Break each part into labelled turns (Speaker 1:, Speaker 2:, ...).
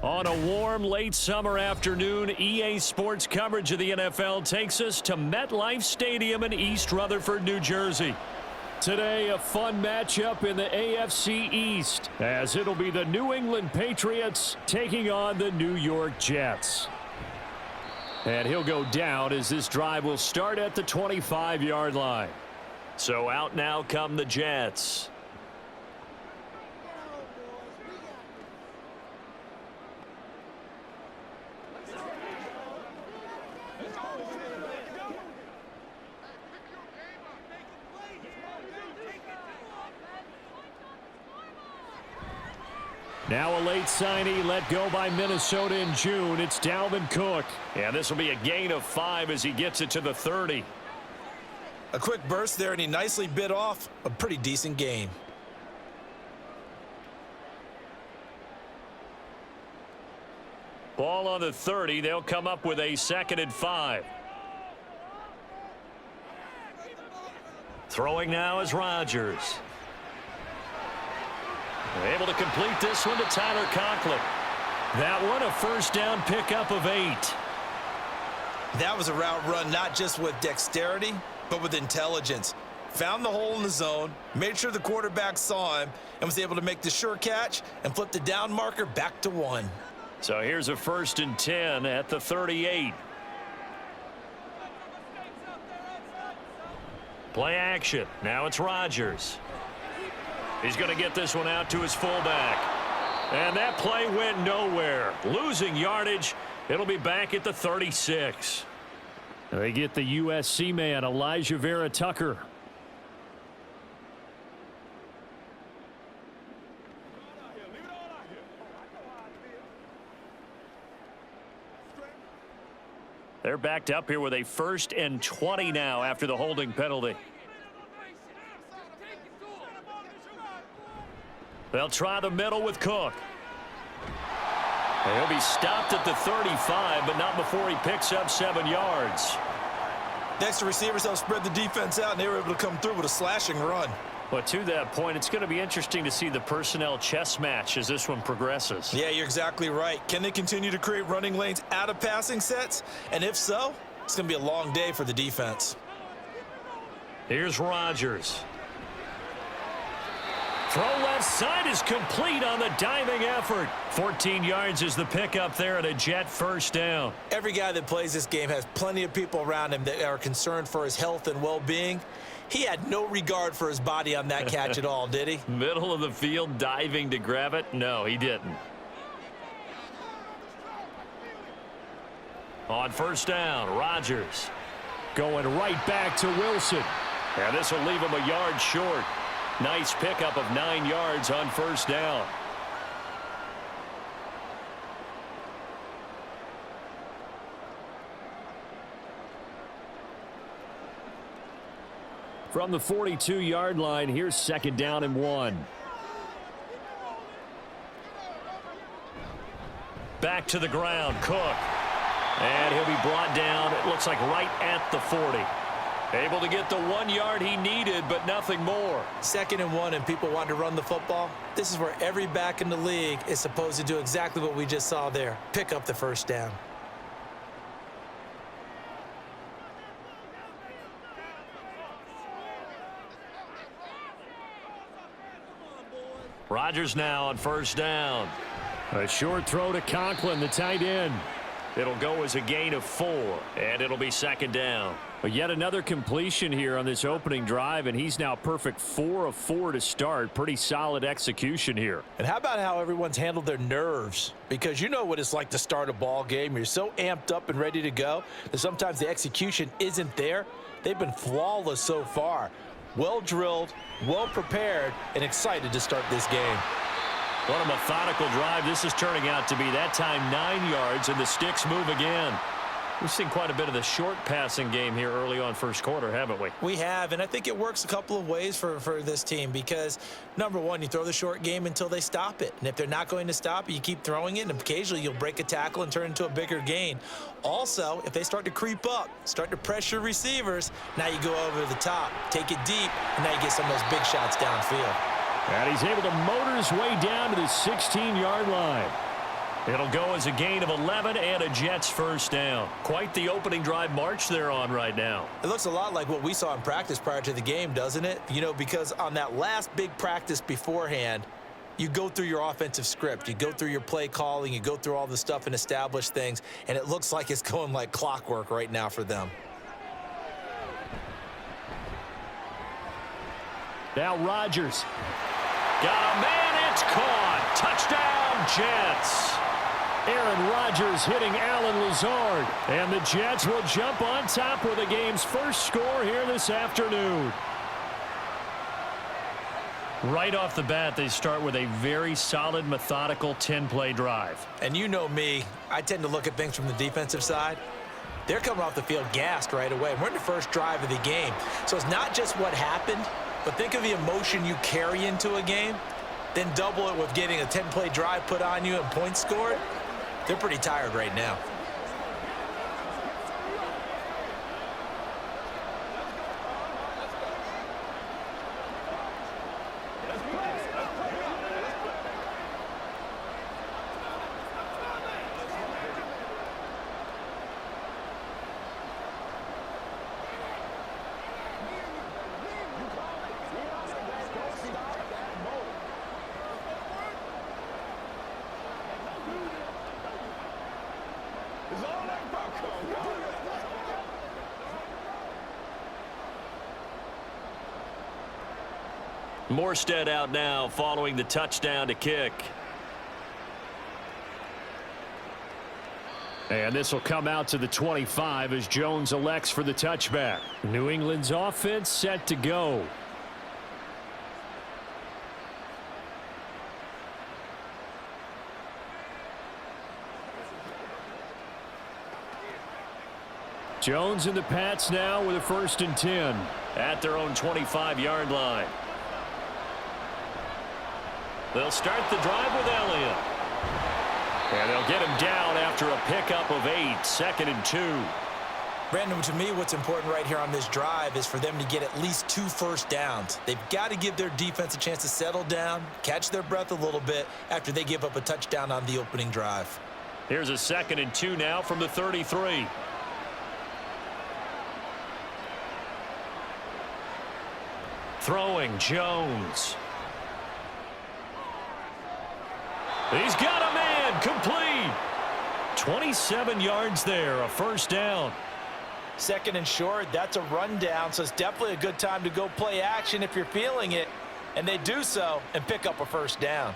Speaker 1: On a warm late summer afternoon, EA Sports coverage of the NFL takes us to MetLife Stadium in East Rutherford, New Jersey. Today, a fun matchup in the AFC East, as it'll be the New England Patriots taking on the New York Jets. And he'll go down as this drive will start at the 25-yard line. So out now come the Jets. Now a late signee let go by Minnesota in June. It's Dalvin Cook. And this will be a gain of 5 as he gets it to the 30.
Speaker 2: A quick burst there, and he nicely bit off a pretty decent gain.
Speaker 1: Ball on the 30. They'll come up with a 2nd and 5. Throwing now is Rodgers. Able to complete this one to Tyler Conklin. That one a first down pickup of 8.
Speaker 2: That was a route run not just with dexterity, but with intelligence. Found the hole in the zone, made sure the quarterback saw him, and was able to make the sure catch and flip the down marker back to 1.
Speaker 1: So here's a 1st and 10 at the 38. Play action. Now it's Rodgers. He's going to get this one out to his fullback. And that play went nowhere. Losing yardage. It'll be back at the 36. They get the USC man, Elijah Vera Tucker. They're backed up here with a 1st and 20 now after the holding penalty. They'll try the middle with Cook. He'll be stopped at the 35, but not before he picks up 7 yards.
Speaker 2: The extra receivers helped spread the defense out, and they were able to come through with a slashing run.
Speaker 1: But to that point, it's going to be interesting to see the personnel chess match as this one progresses.
Speaker 2: Yeah, you're exactly right. Can they continue to create running lanes out of passing sets? And if so, it's going to be a long day for the defense.
Speaker 1: Here's Rodgers. Throw left side is complete on the diving effort. 14 yards is the pickup there at a Jet first down.
Speaker 2: Every guy that plays this game has plenty of people around him that are concerned for his health and well-being. He had no regard for his body on that catch at all, did he?
Speaker 1: Middle of the field diving to grab it? No, he didn't. On first down, Rodgers going right back to Wilson. And this will leave him a yard short. Nice pickup of 9 yards on first down. From the 42-yard line, here's 2nd down and 1. Back to the ground, Cook. And he'll be brought down, it looks like right at the 40. Able to get the 1 yard he needed, but nothing more.
Speaker 2: 2nd and 1, and people want to run the football. This is where every back in the league is supposed to do exactly what we just saw there. Pick up the first down.
Speaker 1: Rodgers now on first down. A short throw to Conklin, the tight end. It'll go as a gain of 4, and it'll be 2nd down. But yet another completion here on this opening drive, and he's now perfect 4 of 4 to start. Pretty solid execution here.
Speaker 2: And how about how everyone's handled their nerves? Because you know what it's like to start a ball game. You're so amped up and ready to go that sometimes the execution isn't there. They've been flawless so far. Well drilled, well prepared, and excited to start this game.
Speaker 1: What a methodical drive this is turning out to be. That time 9 yards, and the sticks move again. We've seen quite a bit of the short passing game here early on first quarter, haven't we?
Speaker 2: We have, and I think it works a couple of ways for this team because, number one, you throw the short game until they stop it. And if they're not going to stop it, you keep throwing it, and occasionally you'll break a tackle and turn it into a bigger gain. Also, if they start to creep up, start to pressure receivers, now you go over the top, take it deep, and now you get some of those big shots downfield.
Speaker 1: And he's able to motor his way down to the 16-yard line. It'll go as a gain of 11 and a Jets first down. Quite the opening drive march they're on right now.
Speaker 2: It looks a lot like what we saw in practice prior to the game, doesn't it? You know, because on that last big practice beforehand, you go through your offensive script. You go through your play calling. You go through all the stuff and establish things. And it looks like it's going like clockwork right now for them.
Speaker 1: Now Rodgers. Got a man. It's caught. Touchdown, Jets. Aaron Rodgers hitting Allen Lazard. And the Jets will jump on top with the game's first score here this afternoon. Right off the bat, they start with a very solid, methodical 10-play drive.
Speaker 2: And you know me, I tend to look at things from the defensive side. They're coming off the field gassed right away. We're in the first drive of the game. So it's not just what happened, but think of the emotion you carry into a game, then double it with getting a 10-play drive put on you and points scored. They're pretty tired right now.
Speaker 1: Morstead out now following the touchdown to kick. And this will come out to the 25 as Jones elects for the touchback. New England's offense set to go. Jones and the Pats now with a 1st and 10 at their own 25-yard line. They'll start the drive with Elliott. And they'll get him down after a pickup of 8, 2nd and 2.
Speaker 2: Brandon, to me, what's important right here on this drive is for them to get at least 2 first downs. They've got to give their defense a chance to settle down, catch their breath a little bit after they give up a touchdown on the opening drive.
Speaker 1: Here's a 2nd and 2 now from the 33. Throwing Jones. He's got a man, complete. 27 yards there, a 1st down.
Speaker 2: 2nd and short, that's a rundown, so it's definitely a good time to go play action if you're feeling it. And they do so and pick up a 1st down.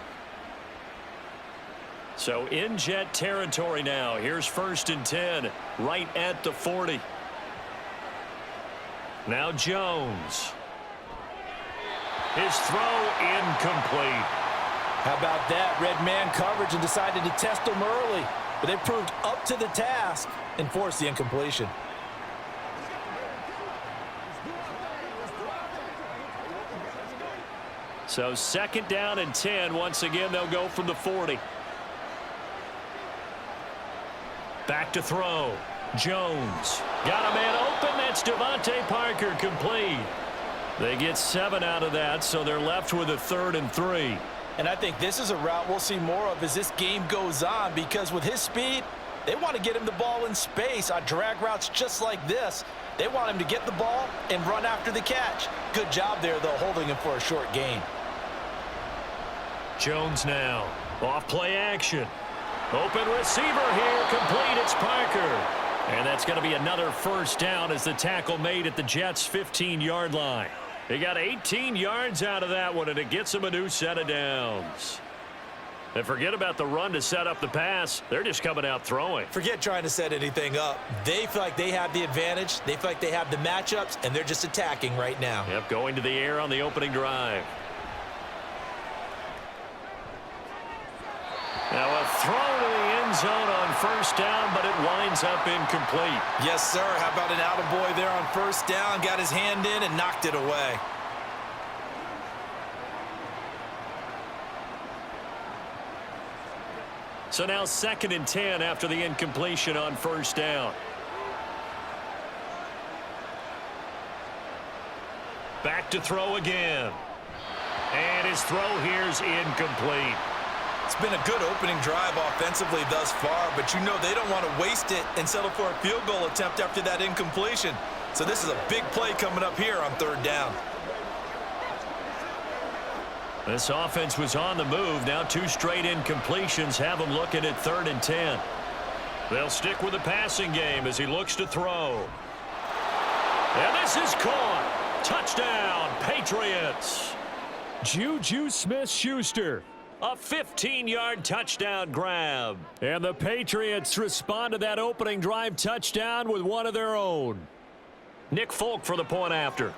Speaker 1: So in Jet territory now. Here's 1st and 10, right at the 40. Now Jones. His throw incomplete.
Speaker 2: How about that? Red man coverage and decided to test them early. But they proved up to the task and forced the incompletion.
Speaker 1: So 2nd down and 10. Once again, they'll go from the 40. Back to throw. Jones. Got a man open. That's Devontae Parker, complete. They get 7 out of that, so they're left with a 3rd and 3.
Speaker 2: And I think this is a route we'll see more of as this game goes on, because with his speed, they want to get him the ball in space on drag routes just like this. They want him to get the ball and run after the catch. Good job there, though, holding him for a short gain.
Speaker 1: Jones now. Off play action. Open receiver here. Complete. It's Parker. And that's going to be another 1st down as the tackle made at the Jets' 15-yard line. They got 18 yards out of that one, and it gets them a new set of downs. And forget about the run to set up the pass. They're just coming out throwing.
Speaker 2: Forget trying to set anything up. They feel like they have the advantage. They feel like they have the matchups, and they're just attacking right now.
Speaker 1: Yep, going to the air on the opening drive. Now a throw to the end zone on 1st down, but it winds up incomplete.
Speaker 2: Yes, sir. How about an attaboy there on 1st down? Got his hand in and knocked it away.
Speaker 1: So now 2nd and 10 after the incompletion on 1st down. Back to throw again. And his throw here's incomplete.
Speaker 2: It's been a good opening drive offensively thus far, but you know they don't want to waste it and settle for a field goal attempt after that incompletion. So this is a big play coming up here on 3rd down.
Speaker 1: This offense was on the move. Now 2 straight incompletions have them looking at 3rd and 10. They'll stick with the passing game as he looks to throw. And this is caught. Touchdown, Patriots. Juju Smith-Schuster. A 15-yard touchdown grab. And the Patriots respond to that opening drive touchdown with one of their own. Nick Folk for the point after.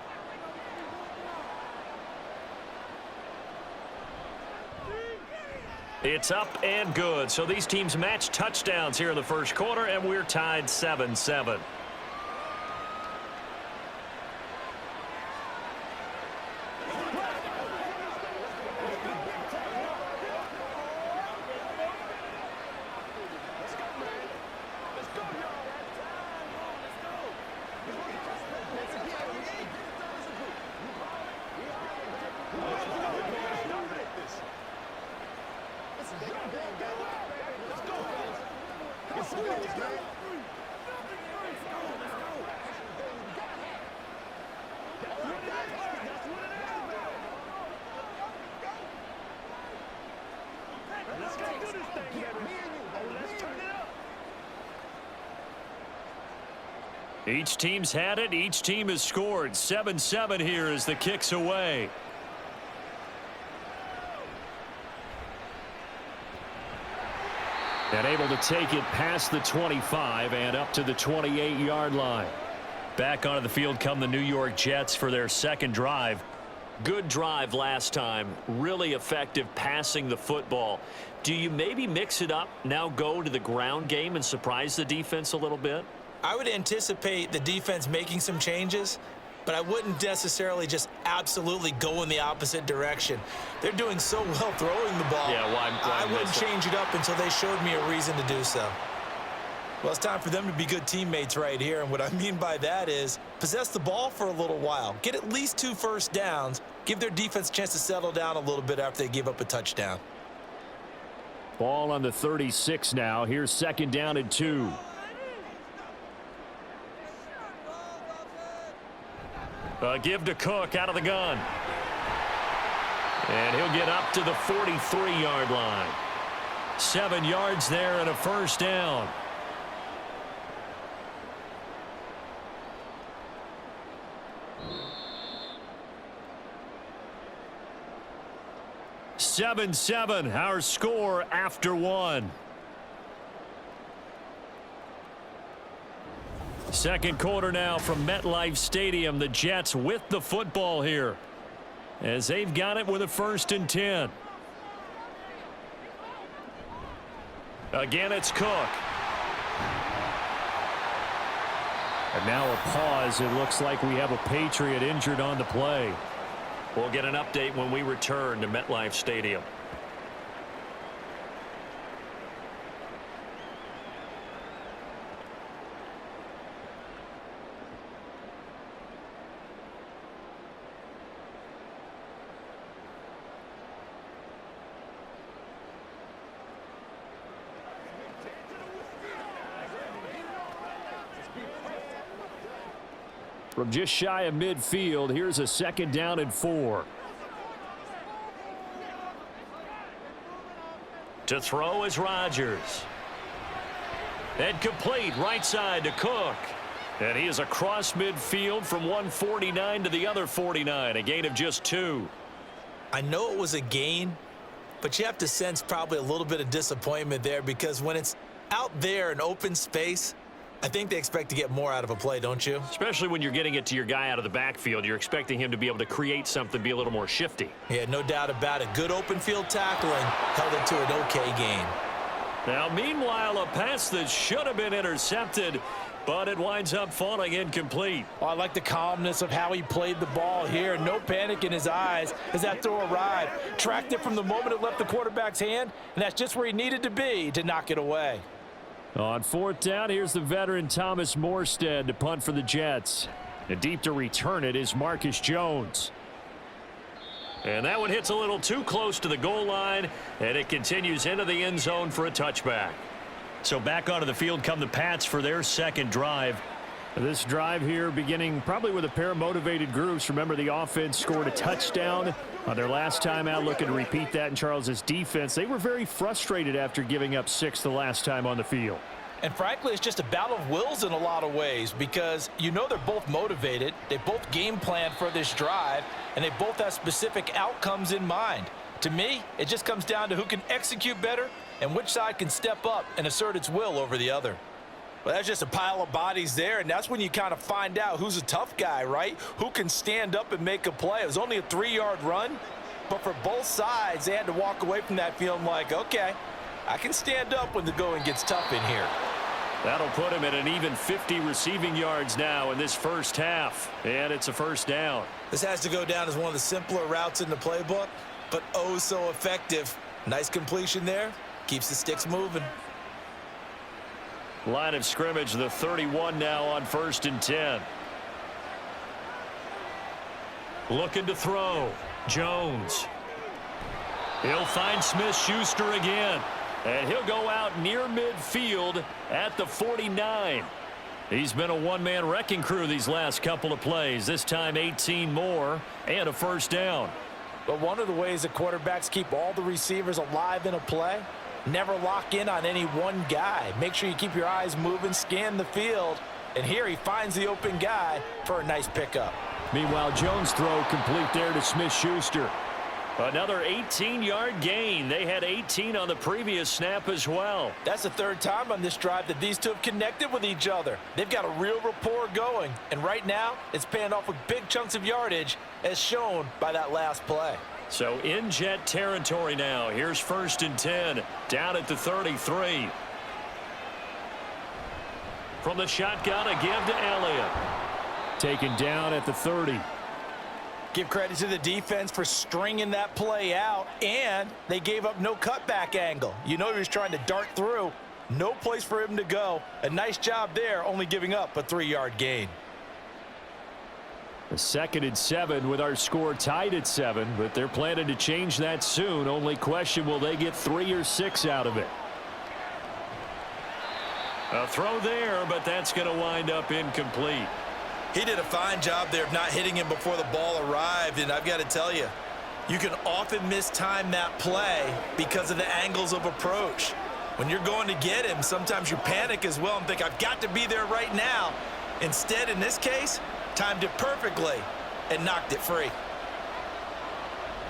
Speaker 1: It's up and good. So these teams match touchdowns here in the first quarter, and we're tied 7-7. Each team's had it. Each team has scored. 7-7 here as the kick's away. And able to take it past the 25 and up to the 28-yard line. Back onto the field come the New York Jets for their second drive. Good drive last time. Really effective passing the football. Do you maybe mix it up, now go to the ground game and surprise the defense a little bit?
Speaker 2: I would anticipate the defense making some changes, but I wouldn't necessarily just absolutely go in the opposite direction. They're doing so well throwing the ball.
Speaker 1: Yeah,
Speaker 2: I wouldn't change it up until they showed me a reason to do so. Well, it's time for them to be good teammates right here, and what I mean by that is possess the ball for a little while, get at least 2 first downs, give their defense a chance to settle down a little bit after they give up a touchdown.
Speaker 1: Ball on the 36 now. Here's 2nd down and 2. Give to Cook out of the gun. And he'll get up to the 43-yard line. 7 yards there and a first down. (7-7) our score after 1. Second quarter now from MetLife Stadium. The Jets with the football here as they've got it with a 1st and 10. Again, it's Cook. And now a pause. It looks like we have a Patriot injured on the play. We'll get an update when we return to MetLife Stadium. From just shy of midfield, here's a 2nd down and 4. To throw is Rodgers. And complete right side to Cook. And he is across midfield from 149 to the other 49. A gain of just 2.
Speaker 2: I know it was a gain, but you have to sense probably a little bit of disappointment there because when it's out there in open space, I think they expect to get more out of a play, don't you?
Speaker 1: Especially when you're getting it to your guy out of the backfield. You're expecting him to be able to create something, be a little more shifty.
Speaker 2: Yeah, no doubt about it. Good open field tackling held it to an okay gain.
Speaker 1: Now, meanwhile, a pass that should have been intercepted, but it winds up falling incomplete.
Speaker 3: Oh, I like the calmness of how he played the ball here. No panic in his eyes as that throw arrived. Tracked it from the moment it left the quarterback's hand, and that's just where he needed to be to knock it away.
Speaker 1: On 4th down, here's the veteran Thomas Morstead to punt for the Jets. And deep to return it is Marcus Jones. And that one hits a little too close to the goal line, and it continues into the end zone for a touchback. So back onto the field come the Pats for their second drive.
Speaker 4: This drive here beginning probably with a pair of motivated groups. Remember, the offense scored a touchdown on their last time out, looking to repeat that in Charles's defense. They were very frustrated after giving up 6 the last time on the field.
Speaker 3: And frankly, it's just a battle of wills in a lot of ways because you know they're both motivated. They both game plan for this drive, and they both have specific outcomes in mind. To me, it just comes down to who can execute better and which side can step up and assert its will over the other. Well, that's just a pile of bodies there, and that's when you kind of find out who's a tough guy, right? Who can stand up and make a play. It was only a 3-yard run, but for both sides, they had to walk away from that feeling like, okay, I can stand up when the going gets tough in here.
Speaker 1: That'll put him at an even 50 receiving yards now in this first half, and it's a first down.
Speaker 2: This has to go down as one of the simpler routes in the playbook, but oh so effective. Nice completion there. Keeps the sticks moving.
Speaker 1: Line of scrimmage, the 31 now on 1st and 10. Looking to throw. Jones. He'll find Smith-Schuster again. And he'll go out near midfield at the 49. He's been a one-man wrecking crew these last couple of plays. This time 18 more and a first down.
Speaker 3: But one of the ways that quarterbacks keep all the receivers alive in a play, never lock in on any one guy. Make sure you keep your eyes moving, scan the field. And here he finds the open guy for a nice pickup.
Speaker 4: Meanwhile, Jones' throw complete there to Smith-Schuster.
Speaker 1: Another 18-yard gain. They had 18 on the previous snap as well.
Speaker 3: That's the third time on this drive that these two have connected with each other. They've got a real rapport going. And right now, it's paying off with big chunks of yardage, as shown by that last play.
Speaker 1: So in Jet territory now. Here's 1st and 10, down at the 33. From the shotgun, a give to Elliott.
Speaker 4: Taken down at the 30.
Speaker 3: Give credit to the defense for stringing that play out, and they gave up no cutback angle. You know he was trying to dart through. No place for him to go. A nice job there, only giving up a 3-yard gain.
Speaker 4: The 2nd and 7 with our score tied at 7, but they're planning to change that soon. Only question, will they get 3 or 6 out of it?
Speaker 1: A throw there, but that's going to wind up incomplete.
Speaker 2: He did a fine job there of not hitting him before the ball arrived, and I've got to tell you, you can often mistime that play because of the angles of approach. When you're going to get him, sometimes you panic as well and think, I've got to be there right now. Instead, in this case, timed it perfectly and knocked it free.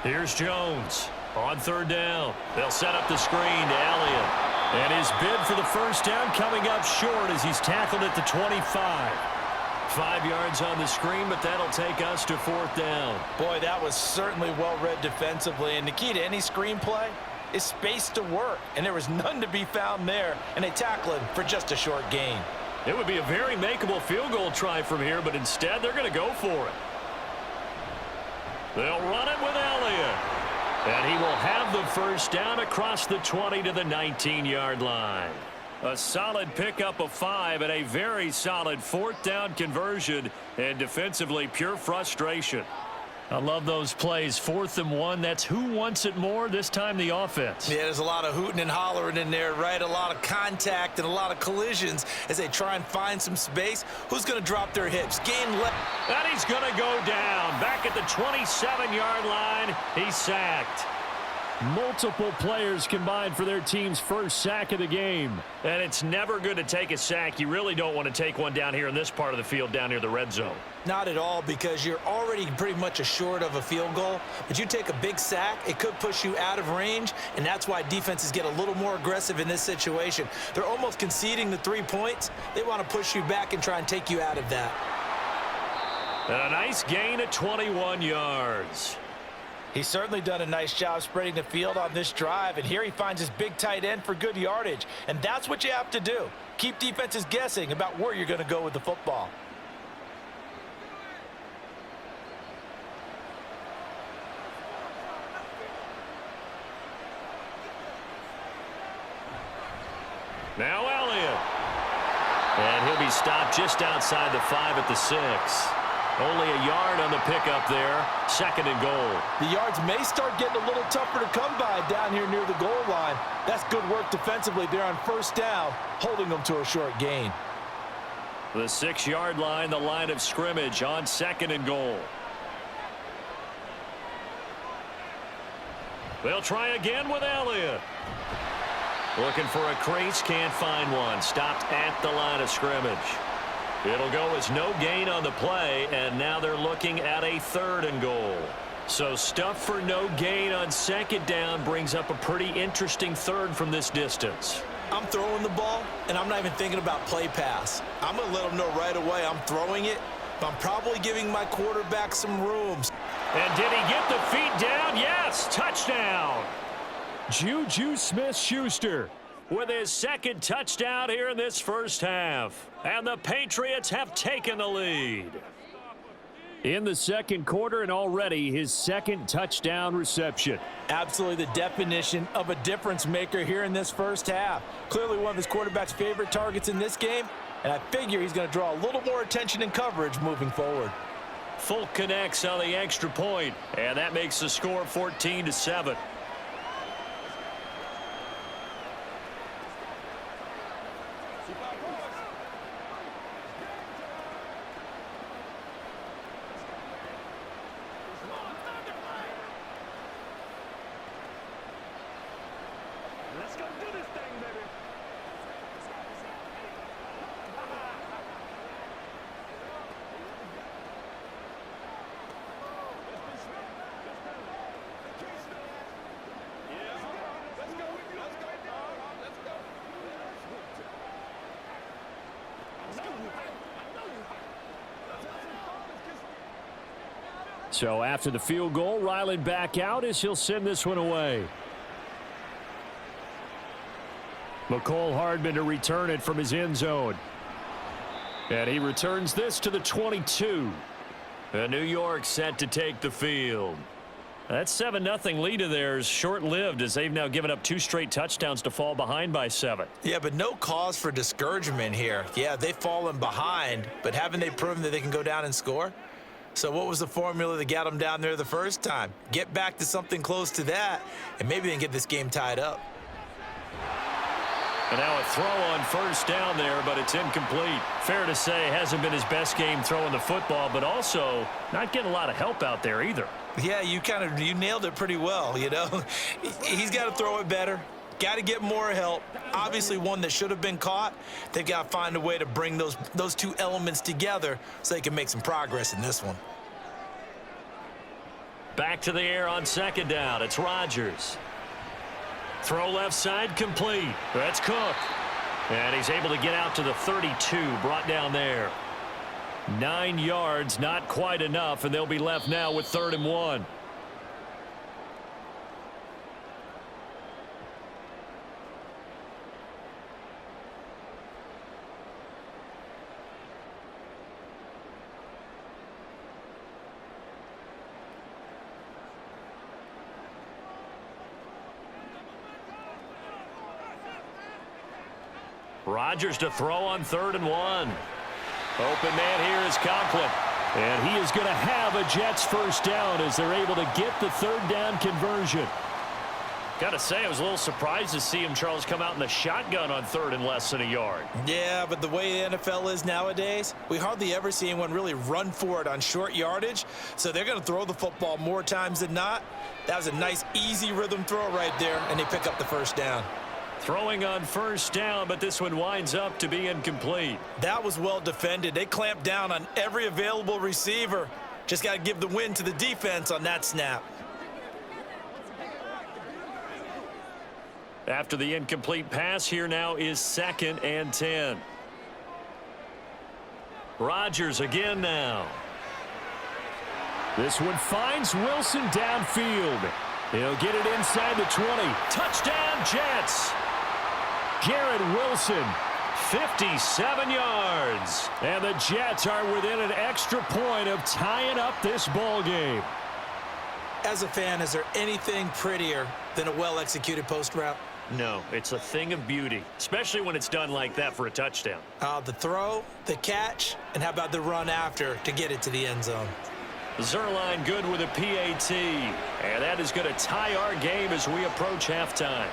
Speaker 1: Here's Jones on 3rd down. They'll set up the screen to Elliott. And his bid for the first down coming up short as he's tackled at the 25. 5 yards on the screen, but that'll take us to 4th down.
Speaker 3: Boy, that was certainly well read defensively. And the key to any screenplay is space to work. And there was none to be found there. And they tackle him for just a short gain.
Speaker 1: It would be a very makeable field goal try from here, but instead they're going to go for it. They'll run it with Elliott. And he will have the first down across the 20 to the 19-yard line. A solid pickup of 5 and a very solid 4th down conversion, and defensively pure frustration. I love those plays. 4th and 1. That's who wants it more, this time the offense.
Speaker 2: Yeah, there's a lot of hooting and hollering in there, right? A lot of contact and a lot of collisions as they try and find some space. Who's going to drop their hips? Gain left.
Speaker 1: And he's going to go down. Back at the 27-yard line, he's sacked.
Speaker 4: Multiple players combined for their team's first sack of the game.
Speaker 1: And it's never good to take a sack. You really don't want to take one down here in this part of the field, down near the red zone.
Speaker 2: Not at all, because you're already pretty much assured of a field goal. But you take a big sack, it could push you out of range, and that's why defenses get a little more aggressive in this situation. They're almost conceding the 3 points. They want to push you back and try and take you out of that.
Speaker 1: And a nice gain at 21 yards.
Speaker 3: He's certainly done a nice job spreading the field on this drive, and here he finds his big tight end for good yardage. And that's what you have to do. Keep defenses guessing about where you're going to go with the football.
Speaker 1: Now Elliott. And he'll be stopped just outside the 5 at the 6. Only a yard on the pickup there. 2nd and goal.
Speaker 3: The yards may start getting a little tougher to come by down here near the goal line. That's good work defensively there on 1st down, holding them to a short gain.
Speaker 1: The 6-yard line, the line of scrimmage on 2nd and goal. They'll try again with Elliott. Looking for a crease, can't find one. Stopped at the line of scrimmage. It'll go as no gain on the play, and now they're looking at a 3rd and goal. So stuff for no gain on 2nd down brings up a pretty interesting 3rd from this distance.
Speaker 2: I'm throwing the ball, and I'm not even thinking about play pass. I'm going to let them know right away I'm throwing it, but I'm probably giving my quarterback some room.
Speaker 1: And did he get the feet down? Yes, touchdown. Juju Smith-Schuster with his 2nd touchdown here in this 1st half. And the Patriots have taken the lead. In the 2nd quarter, and already his 2nd touchdown reception.
Speaker 3: Absolutely the definition of a difference maker here in this 1st half. Clearly one of his quarterback's favorite targets in this game, and I figure he's going to draw a little more attention and coverage moving forward.
Speaker 1: Fulk connects on the extra point, and that makes the score 14-7. So after the field goal, Ryland back out as he'll send this one away. McCole Hardman to return it from his end zone. And he returns this to the 22. And New York set to take the field. That 7-0 lead of theirs short-lived as they've now given up 2 straight touchdowns to fall behind by 7.
Speaker 2: Yeah, but no cause for discouragement here. Yeah, they've fallen behind, but haven't they proven that they can go down and score? So what was the formula that got them down there the first time? Get back to something close to that, and maybe they can get this game tied up.
Speaker 1: And now a throw on 1st down there, but it's incomplete. Fair to say, hasn't been his best game throwing the football, but also not getting a lot of help out there either.
Speaker 2: Yeah, you nailed it pretty well, you know. He's got to throw it better. Got to get more help. Obviously one that should have been caught. They've got to find a way to bring those 2 elements together so they can make some progress in this one.
Speaker 1: Back to the air on 2nd down. It's Rodgers. Throw left side complete. That's Cook. And he's able to get out to the 32, brought down there. 9 yards, not quite enough, and they'll be left now with 3rd and 1. Rodgers to throw on 3rd and 1. Open man here is Conklin. And he is going to have a Jets 1st down as they're able to get the 3rd down conversion. Got to say, I was a little surprised to see him, Charles, come out in the shotgun on 3rd and less than a yard.
Speaker 2: Yeah, but the way the NFL is nowadays, we hardly ever see anyone really run for it on short yardage. So they're going to throw the football more times than not. That was a nice, easy rhythm throw right there, and they pick up the 1st down.
Speaker 1: Throwing on 1st down, but this one winds up to be incomplete.
Speaker 2: That was well defended. They clamped down on every available receiver. Just got to give the win to the defense on that snap.
Speaker 1: After the incomplete pass, here now is 2nd and 10. Rodgers again now. This one finds Wilson downfield. He'll get it inside the 20. Touchdown, Jets. Garrett Wilson, 57 yards. And the Jets are within an extra point of tying up this ball game.
Speaker 2: As a fan, is there anything prettier than a well-executed post route?
Speaker 1: No, it's a thing of beauty, especially when it's done like that for a touchdown.
Speaker 2: The throw, the catch, and how about the run after to get it to the end zone?
Speaker 1: Zerline good with a PAT. And that is going to tie our game as we approach halftime.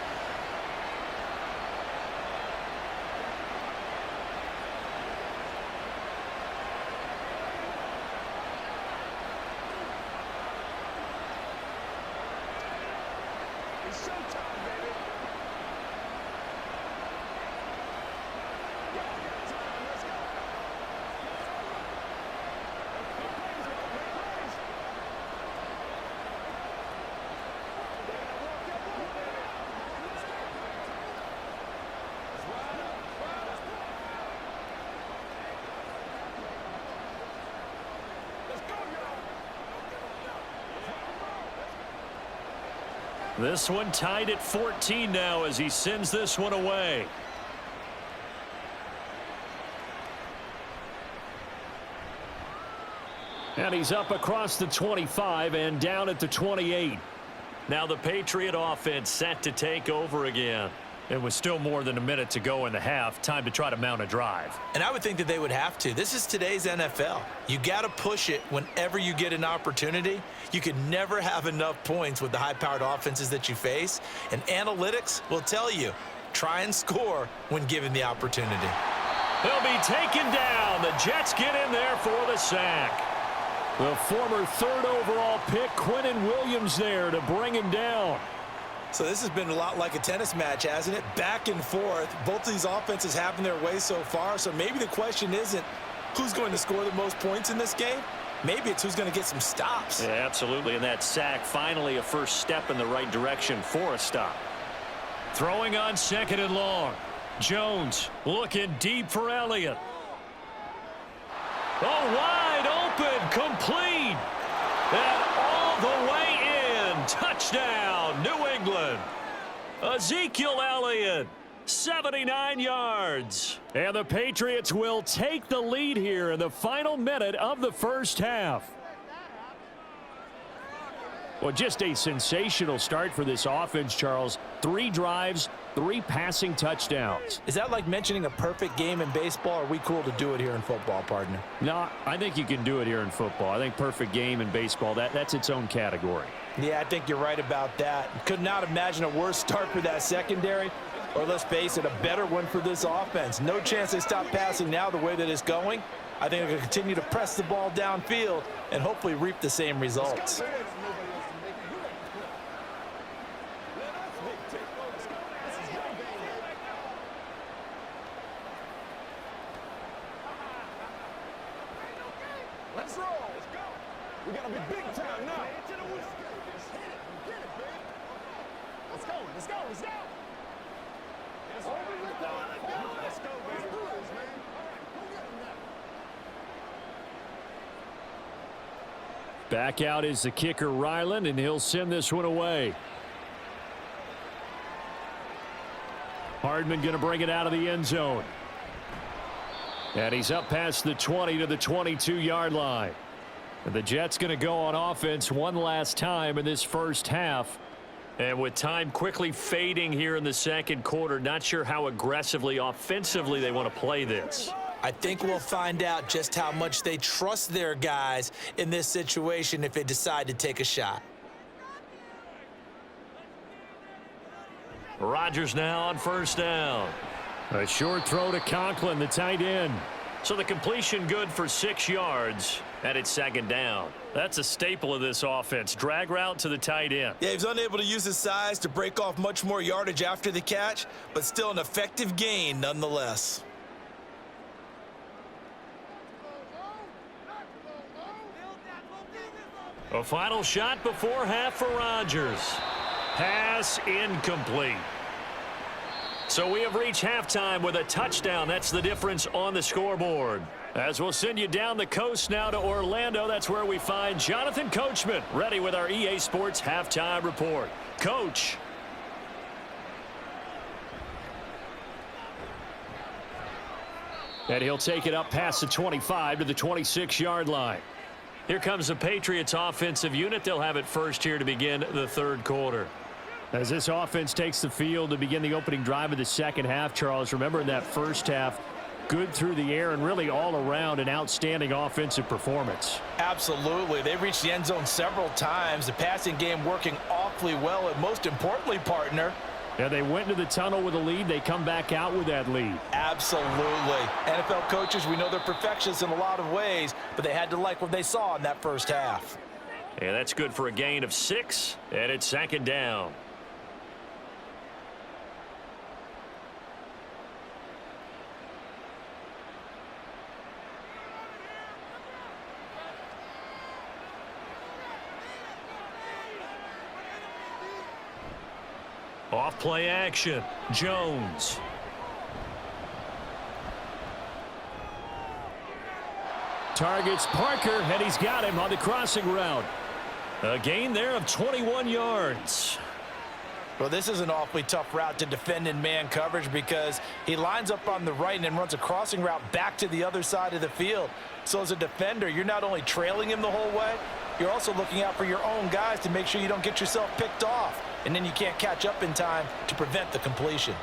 Speaker 1: This one tied at 14 now as he sends this one away. And he's up across the 25 and down at the 28. Now the Patriot offense set to take over again. It was still more than a minute to go in the half. Time to try to mount a drive.
Speaker 2: And I would think that they would have to. This is today's NFL. You got to push it whenever you get an opportunity. You can never have enough points with the high-powered offenses that you face. And analytics will tell you, try and score when given the opportunity.
Speaker 1: He'll be taken down. The Jets get in there for the sack. The former third overall pick, Quinnen Williams, there to bring him down.
Speaker 2: So this has been a lot like a tennis match, hasn't it? Back and forth. Both of these offenses having their way so far. So maybe the question isn't who's going to score the most points in this game. Maybe it's who's going to get some stops.
Speaker 1: Yeah, absolutely. And that sack, finally a first step in the right direction for a stop. Throwing on second and long. Jones looking deep for Elliott. Oh, wide open, complete. And all the way in. Touchdown, New England. Ezekiel Elliott, 79 yards. And the Patriots will take the lead here in the final minute of the first half. Well, just a sensational start for this offense, Charles. 3 drives, 3 passing touchdowns.
Speaker 3: Is that like mentioning a perfect game in baseball? Or are we cool to do it here in football, partner?
Speaker 1: No, I think you can do it here in football. I think perfect game in baseball, that's its own category.
Speaker 3: Yeah, I think you're right about that. Could not imagine a worse start for that secondary, or let's face it, a better one for this offense. No chance they stop passing now the way that it's going. I think they're going to continue to press the ball downfield and hopefully reap the same results.
Speaker 5: Let's roll. Let's go. We got to be big time now. Let's go. Let's go. Let's go. Let's go. Let's go. Let's do this, man. All right, go get him now.
Speaker 1: Back out is the kicker, Ryland, and he'll send this one away. Hardman going to bring it out of the end zone. And he's up past the 20 to the 22-yard line. And the Jets going to go on offense one last time in this first half. And with time quickly fading here in the second quarter, not sure how aggressively, offensively they want to play this.
Speaker 2: I think we'll find out just how much they trust their guys in this situation if they decide to take a shot.
Speaker 1: Rodgers now on first down. A short throw to Conklin, the tight end. So the completion good for 6 yards, and it's second down. That's a staple of this offense. Drag route to the tight end.
Speaker 2: Yeah, he was unable to use his size to break off much more yardage after the catch, but still an effective gain nonetheless.
Speaker 1: A final shot before half for Rodgers. Pass incomplete. So we have reached halftime with a touchdown. That's the difference on the scoreboard. As we'll send you down the coast now to Orlando, that's where we find Jonathan Coachman ready with our EA Sports halftime report. Coach. And he'll take it up past the 25 to the 26-yard line. Here comes the Patriots offensive unit. They'll have it first here to begin the third quarter.
Speaker 4: As this offense takes the field to begin the opening drive of the second half, Charles, remember in that first half, good through the air and really all around an outstanding offensive performance.
Speaker 3: Absolutely. They reached the end zone several times. The passing game working awfully well, and most importantly, partner,
Speaker 4: yeah, they went into the tunnel with a lead. They come back out with that lead.
Speaker 3: absolutely. NFL coaches, we know they're perfectionists in a lot of ways, but they had to like what they saw in that first half.
Speaker 1: And that's good for a gain of 6, and it's second down. Off play action. Jones. Targets Parker, and he's got him on the crossing route. A gain there of 21 yards.
Speaker 3: Well, this is an awfully tough route to defend in man coverage because he lines up on the right and then runs a crossing route back to the other side of the field. So as a defender, you're not only trailing him the whole way, you're also looking out for your own guys to make sure you don't get yourself picked off. And then you can't catch up in time to prevent the completion.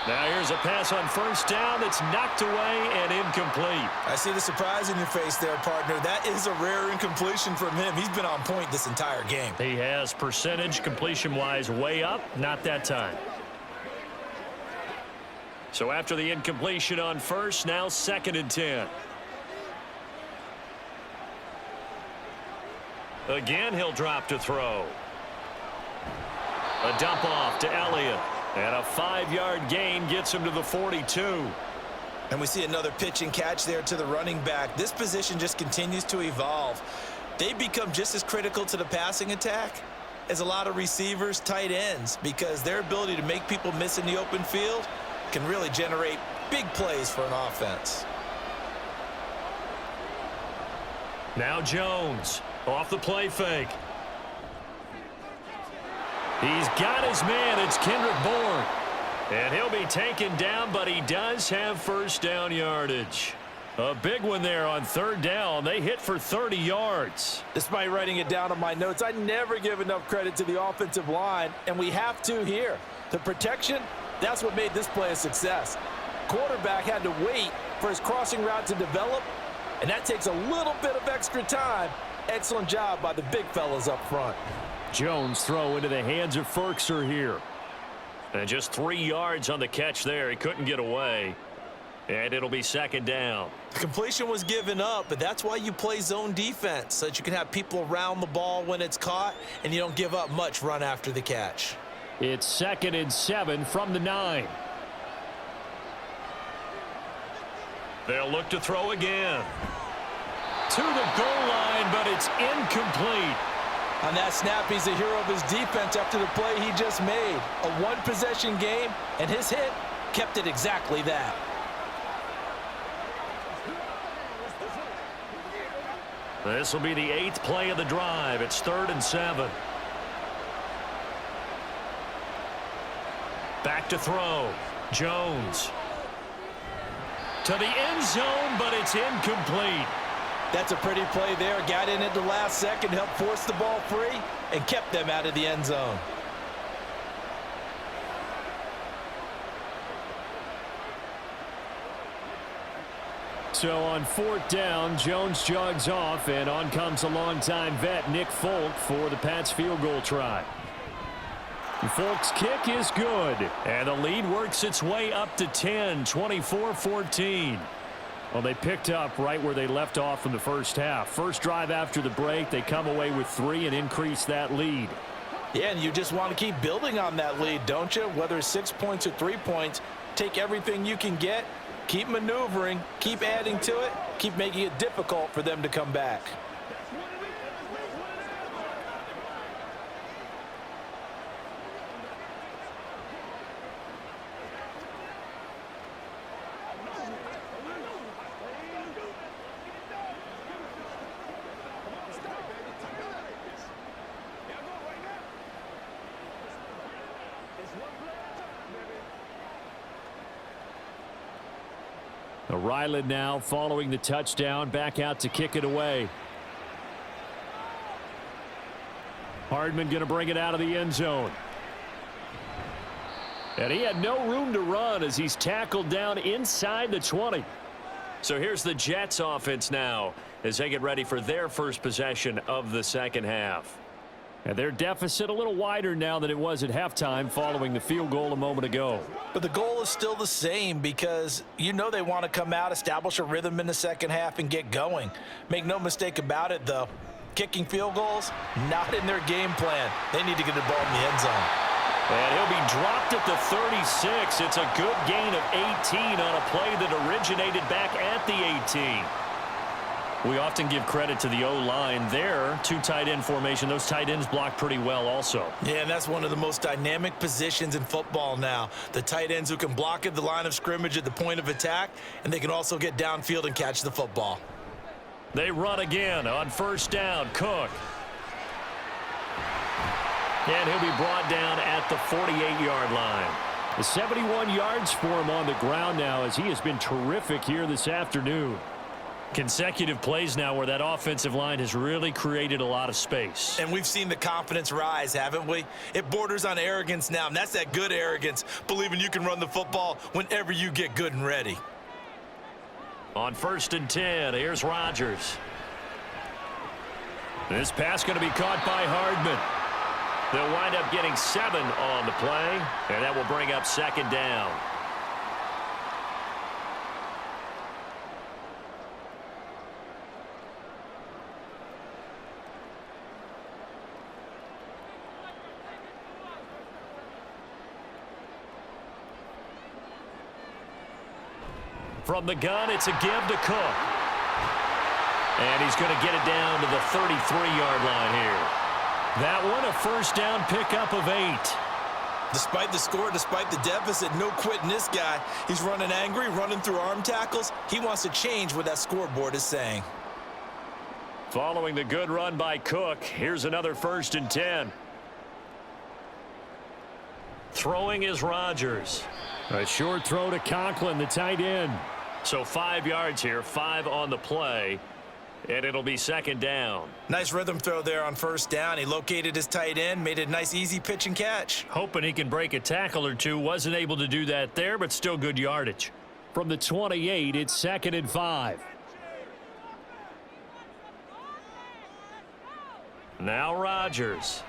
Speaker 1: Now here's a pass on first down that's knocked away and incomplete.
Speaker 2: I see the surprise in your face there, partner. That is a rare incompletion from him. He's been on point this entire game.
Speaker 1: He has percentage completion-wise way up, not that time. So after the incompletion on first, now 2nd and 10. Again, he'll drop to throw. A dump off to Elliott. And a 5-yard gain gets him to the 42.
Speaker 2: And we see another pitch and catch there to the running back. This position just continues to evolve. They become just as critical to the passing attack as a lot of receivers, tight ends, because their ability to make people miss in the open field can really generate big plays for an offense.
Speaker 1: Now Jones off the play fake. He's got his man. It's Kendrick Bourne. And he'll be taken down, but he does have first down yardage. A big one there on 3rd down. They hit for 30 yards.
Speaker 3: Despite writing it down on my notes, I never give enough credit to the offensive line, and we have to here. The protection, that's what made this play a success. Quarterback had to wait for his crossing route to develop, and that takes a little bit of extra time. Excellent job by the big fellas up front.
Speaker 1: Jones throw into the hands of Ferkser here. And just 3 yards on the catch there. He couldn't get away. And it'll be 2nd down.
Speaker 2: The completion was given up, but that's why you play zone defense, so that you can have people around the ball when it's caught, and you don't give up much run after the catch.
Speaker 4: It's 2nd and 7 from the 9.
Speaker 1: They'll look to throw again. To the goal line, but it's incomplete.
Speaker 3: On that snap, he's a hero of his defense after the play he just made. A one-possession game, and his hit kept it exactly that.
Speaker 1: This will be the 8th play of the drive. It's 3rd and 7. Back to throw. Jones. To the end zone, but it's incomplete.
Speaker 3: That's a pretty play there. Got in at the last second, helped force the ball free, and kept them out of the end zone.
Speaker 4: So on 4th down, Jones jogs off, and on comes a longtime vet, Nick Folk, for the Pats field goal try. Folk's kick is good, and the lead works its way up to 10, 24-14. Well, they picked up right where they left off in the first half. First drive after the break, they come away with 3 and increase that lead.
Speaker 3: Yeah, and you just want to keep building on that lead, don't you? Whether it's 6 points or 3 points, take everything you can get, keep maneuvering, keep adding to it, keep making it difficult for them to come back.
Speaker 4: Ryland now following the touchdown, back out to kick it away. Hardman going to bring it out of the end zone.
Speaker 1: And he had no room to run as he's tackled down inside the 20. So here's the Jets offense now as they get ready for their first possession of the second half.
Speaker 4: And their deficit a little wider now than it was at halftime following the field goal a moment ago.
Speaker 3: But the goal is still the same because you know they want to come out, establish a rhythm in the second half, and get going. Make no mistake about it, though. Kicking field goals, not in their game plan. They need to get the ball in the end zone.
Speaker 1: And he'll be dropped at the 36. It's a good gain of 18 on a play that originated back at the 18. We often give credit to the O-line there. Two tight end formation. Those tight ends block pretty well also.
Speaker 2: Yeah, and that's one of the most dynamic positions in football now. The tight ends who can block at the line of scrimmage at the point of attack, and they can also get downfield and catch the football.
Speaker 1: They run again on first down. Cook. And he'll be brought down at the 48-yard line.
Speaker 4: The 71 yards for him on the ground now as he has been terrific here this afternoon.
Speaker 1: Consecutive plays now where that offensive line has really created a lot of space.
Speaker 2: And we've seen the confidence rise, haven't we? It borders on arrogance now, and that's that good arrogance, believing you can run the football whenever you get good and ready.
Speaker 1: On first and 10, here's Rodgers. This pass going to be caught by Hardman. They'll wind up getting 7 on the play, and that will bring up second down. From the gun, it's a give to Cook. And he's going to get it down to the 33-yard line here. That one a first down pickup of 8.
Speaker 2: Despite the score, despite the deficit, no quitting this guy. He's running angry, running through arm tackles. He wants to change what that scoreboard is saying.
Speaker 1: Following the good run by Cook, here's another first and 10. Throwing is Rodgers.
Speaker 4: A short throw to Conklin, the tight end.
Speaker 1: So 5 yards here, 5 on the play, and it'll be second down.
Speaker 2: Nice rhythm throw there on first down. He located his tight end, made it a nice, easy pitch and catch.
Speaker 1: Hoping he can break a tackle or two. Wasn't able to do that there, but still good yardage.
Speaker 4: From the 28, it's second and 5.
Speaker 1: Now Rodgers.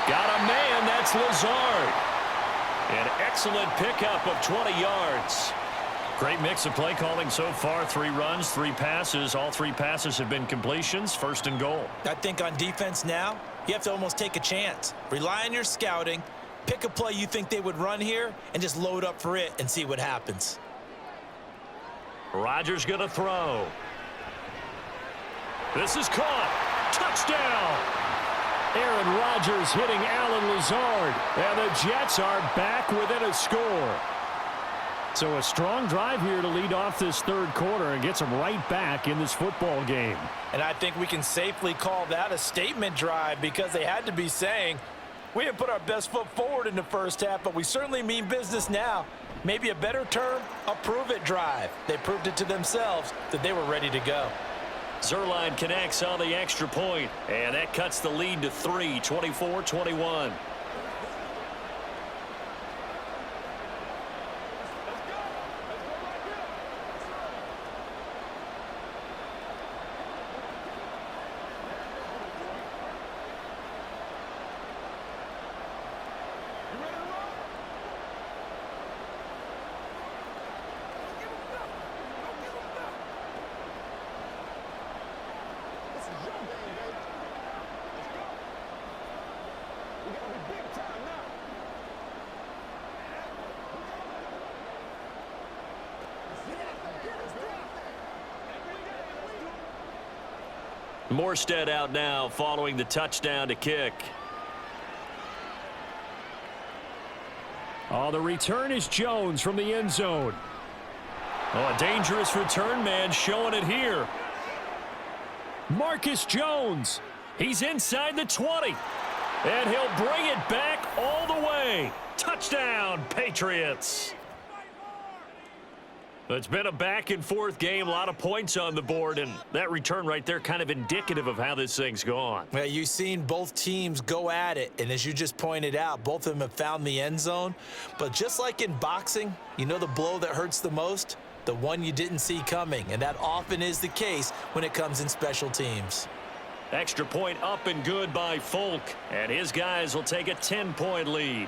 Speaker 1: Got a man, that's Lazard. An excellent pickup of 20 yards. Great mix of play calling so far. 3 runs, 3 passes. All 3 passes have been completions. First and goal.
Speaker 2: I think on defense now, you have to almost take a chance. Rely on your scouting. Pick a play you think they would run here and just load up for it and see what happens.
Speaker 1: Rodgers going to throw. This is caught. Touchdown.
Speaker 4: Aaron Rodgers hitting Alan Lazard. And the Jets are back within a score. So a strong drive here to lead off this third quarter and gets them right back in this football game.
Speaker 3: And I think we can safely call that a statement drive because they had to be saying, we didn't put our best foot forward in the first half, but we certainly mean business now. Maybe a better term, a prove-it drive. They proved it to themselves that they were ready to go.
Speaker 1: Zerline connects on the extra point, and that cuts the lead to 3, 24-21. Morstead out now following the touchdown to kick.
Speaker 4: Oh, the return is Jones from the end zone.
Speaker 1: Oh, a dangerous return man showing it here.
Speaker 4: Marcus Jones.
Speaker 1: He's inside the 20. And he'll bring it back all the way. Touchdown, Patriots. It's been a back-and-forth game, a lot of points on the board, and that return right there kind of indicative of how this thing's gone.
Speaker 2: Yeah, you've seen both teams go at it, and as you just pointed out, both of them have found the end zone. But just like in boxing, you know the blow that hurts the most? The one you didn't see coming, and that often is the case when it comes in special teams.
Speaker 1: Extra point up and good by Folk, and his guys will take a 10-point lead.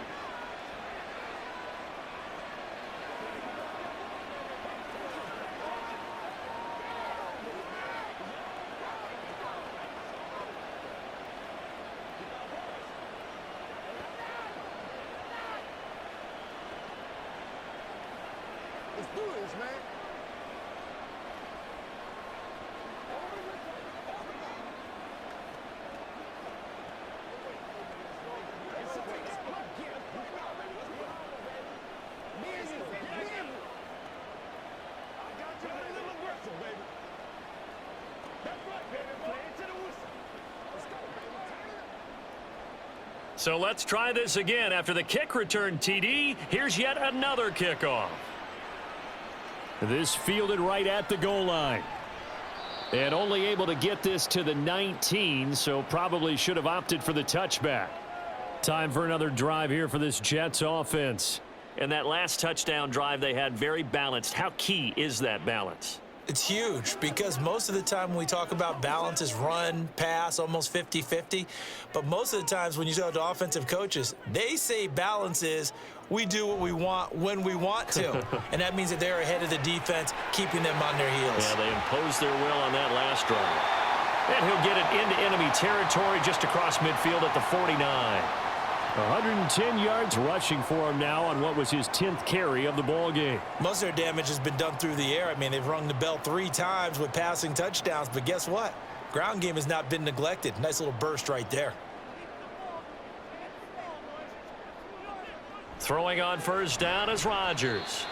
Speaker 5: Let's do this, man.
Speaker 1: So let's try this again. After the kick return, TD, here's yet another kickoff.
Speaker 4: This fielded right at the goal line. And only able to get this to the 19, so probably should have opted for the touchback. Time for another drive here for this Jets offense.
Speaker 1: And that last touchdown drive they had very balanced. How key is that balance?
Speaker 2: It's huge because most of the time when we talk about balance is run, pass, almost 50-50. But most of the times when you talk to offensive coaches, they say balance is we do what we want when we want to. And that means that they're ahead of the defense, keeping them on their heels.
Speaker 1: Yeah, they imposed their will on that last drive. And he'll get it into enemy territory just across midfield at the 49.
Speaker 4: 110 yards rushing for him now on what was his 10th carry of the ball game.
Speaker 2: Most of their damage has been done through the air. I mean, they've rung the bell 3 times with passing touchdowns, but guess what? Ground game has not been neglected. Nice little burst right there.
Speaker 1: Throwing on first down is Rodgers.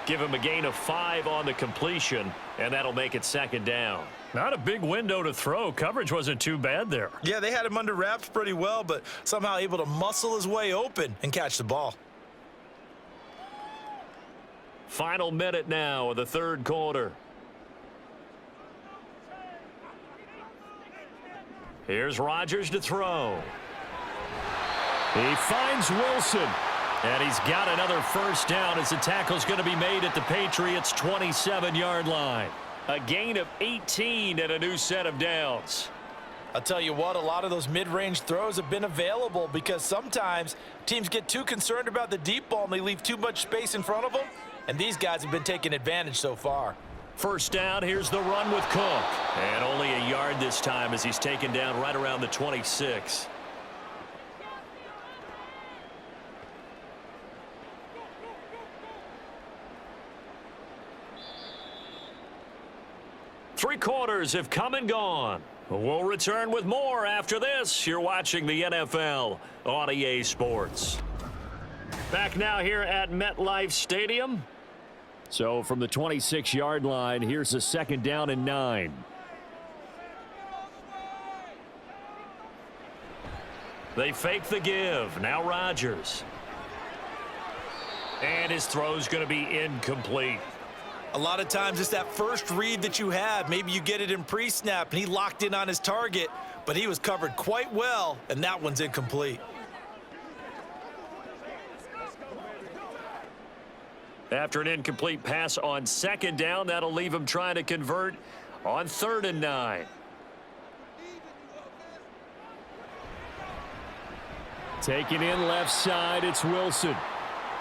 Speaker 1: Give him a gain of 5 on the completion, and that'll make it 2nd down.
Speaker 4: Not a big window to throw. Coverage wasn't too bad there.
Speaker 2: Yeah, they had him under wraps pretty well, but somehow able to muscle his way open and catch the ball.
Speaker 1: Final minute now of the 3rd quarter. Here's Rodgers to throw.
Speaker 4: He finds Wilson.
Speaker 1: And he's got another first down as the tackle's going to be made at the Patriots' 27-yard line. A gain of 18 and a new set of downs.
Speaker 3: I'll tell you what, a lot of those mid-range throws have been available because sometimes teams get too concerned about the deep ball and they leave too much space in front of them, and these guys have been taking advantage so far.
Speaker 1: First down, here's the run with Cook. And only a yard this time as he's taken down right around the 26. Three quarters have come and gone. We'll return with more after this. You're watching the NFL on EA Sports. Back now here at MetLife Stadium.
Speaker 4: So from the 26-yard line, here's a 2nd down and 9.
Speaker 1: They fake the give. Now Rodgers. And his throw's going to be incomplete.
Speaker 2: A lot of times it's that first read that you have. Maybe you get it in pre-snap and he locked in on his target, but he was covered quite well, and that one's incomplete.
Speaker 1: After an incomplete pass on 2nd down, that'll leave him trying to convert on 3rd and 9.
Speaker 4: Taking in left side, it's Wilson.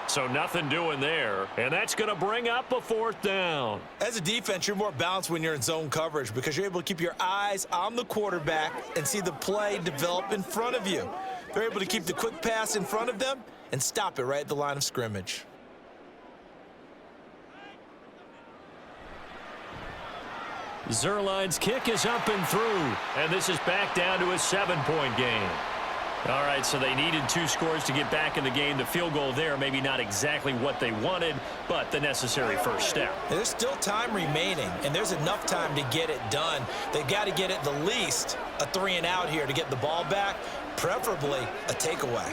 Speaker 1: So nothing doing there, and that's going to bring up a 4th down.
Speaker 2: As a defense, you're more balanced when you're in zone coverage because you're able to keep your eyes on the quarterback and see the play develop in front of you. They're able to keep the quick pass in front of them and stop it right at the line of scrimmage.
Speaker 1: Zerline's kick is up and through, and this is back down to a 7-point game. All right, so they needed 2 scores to get back in the game. The field goal there, maybe not exactly what they wanted, but the necessary first step.
Speaker 2: There's still time remaining, and there's enough time to get it done. They've got to get at the least a 3-and-out here to get the ball back, preferably a takeaway.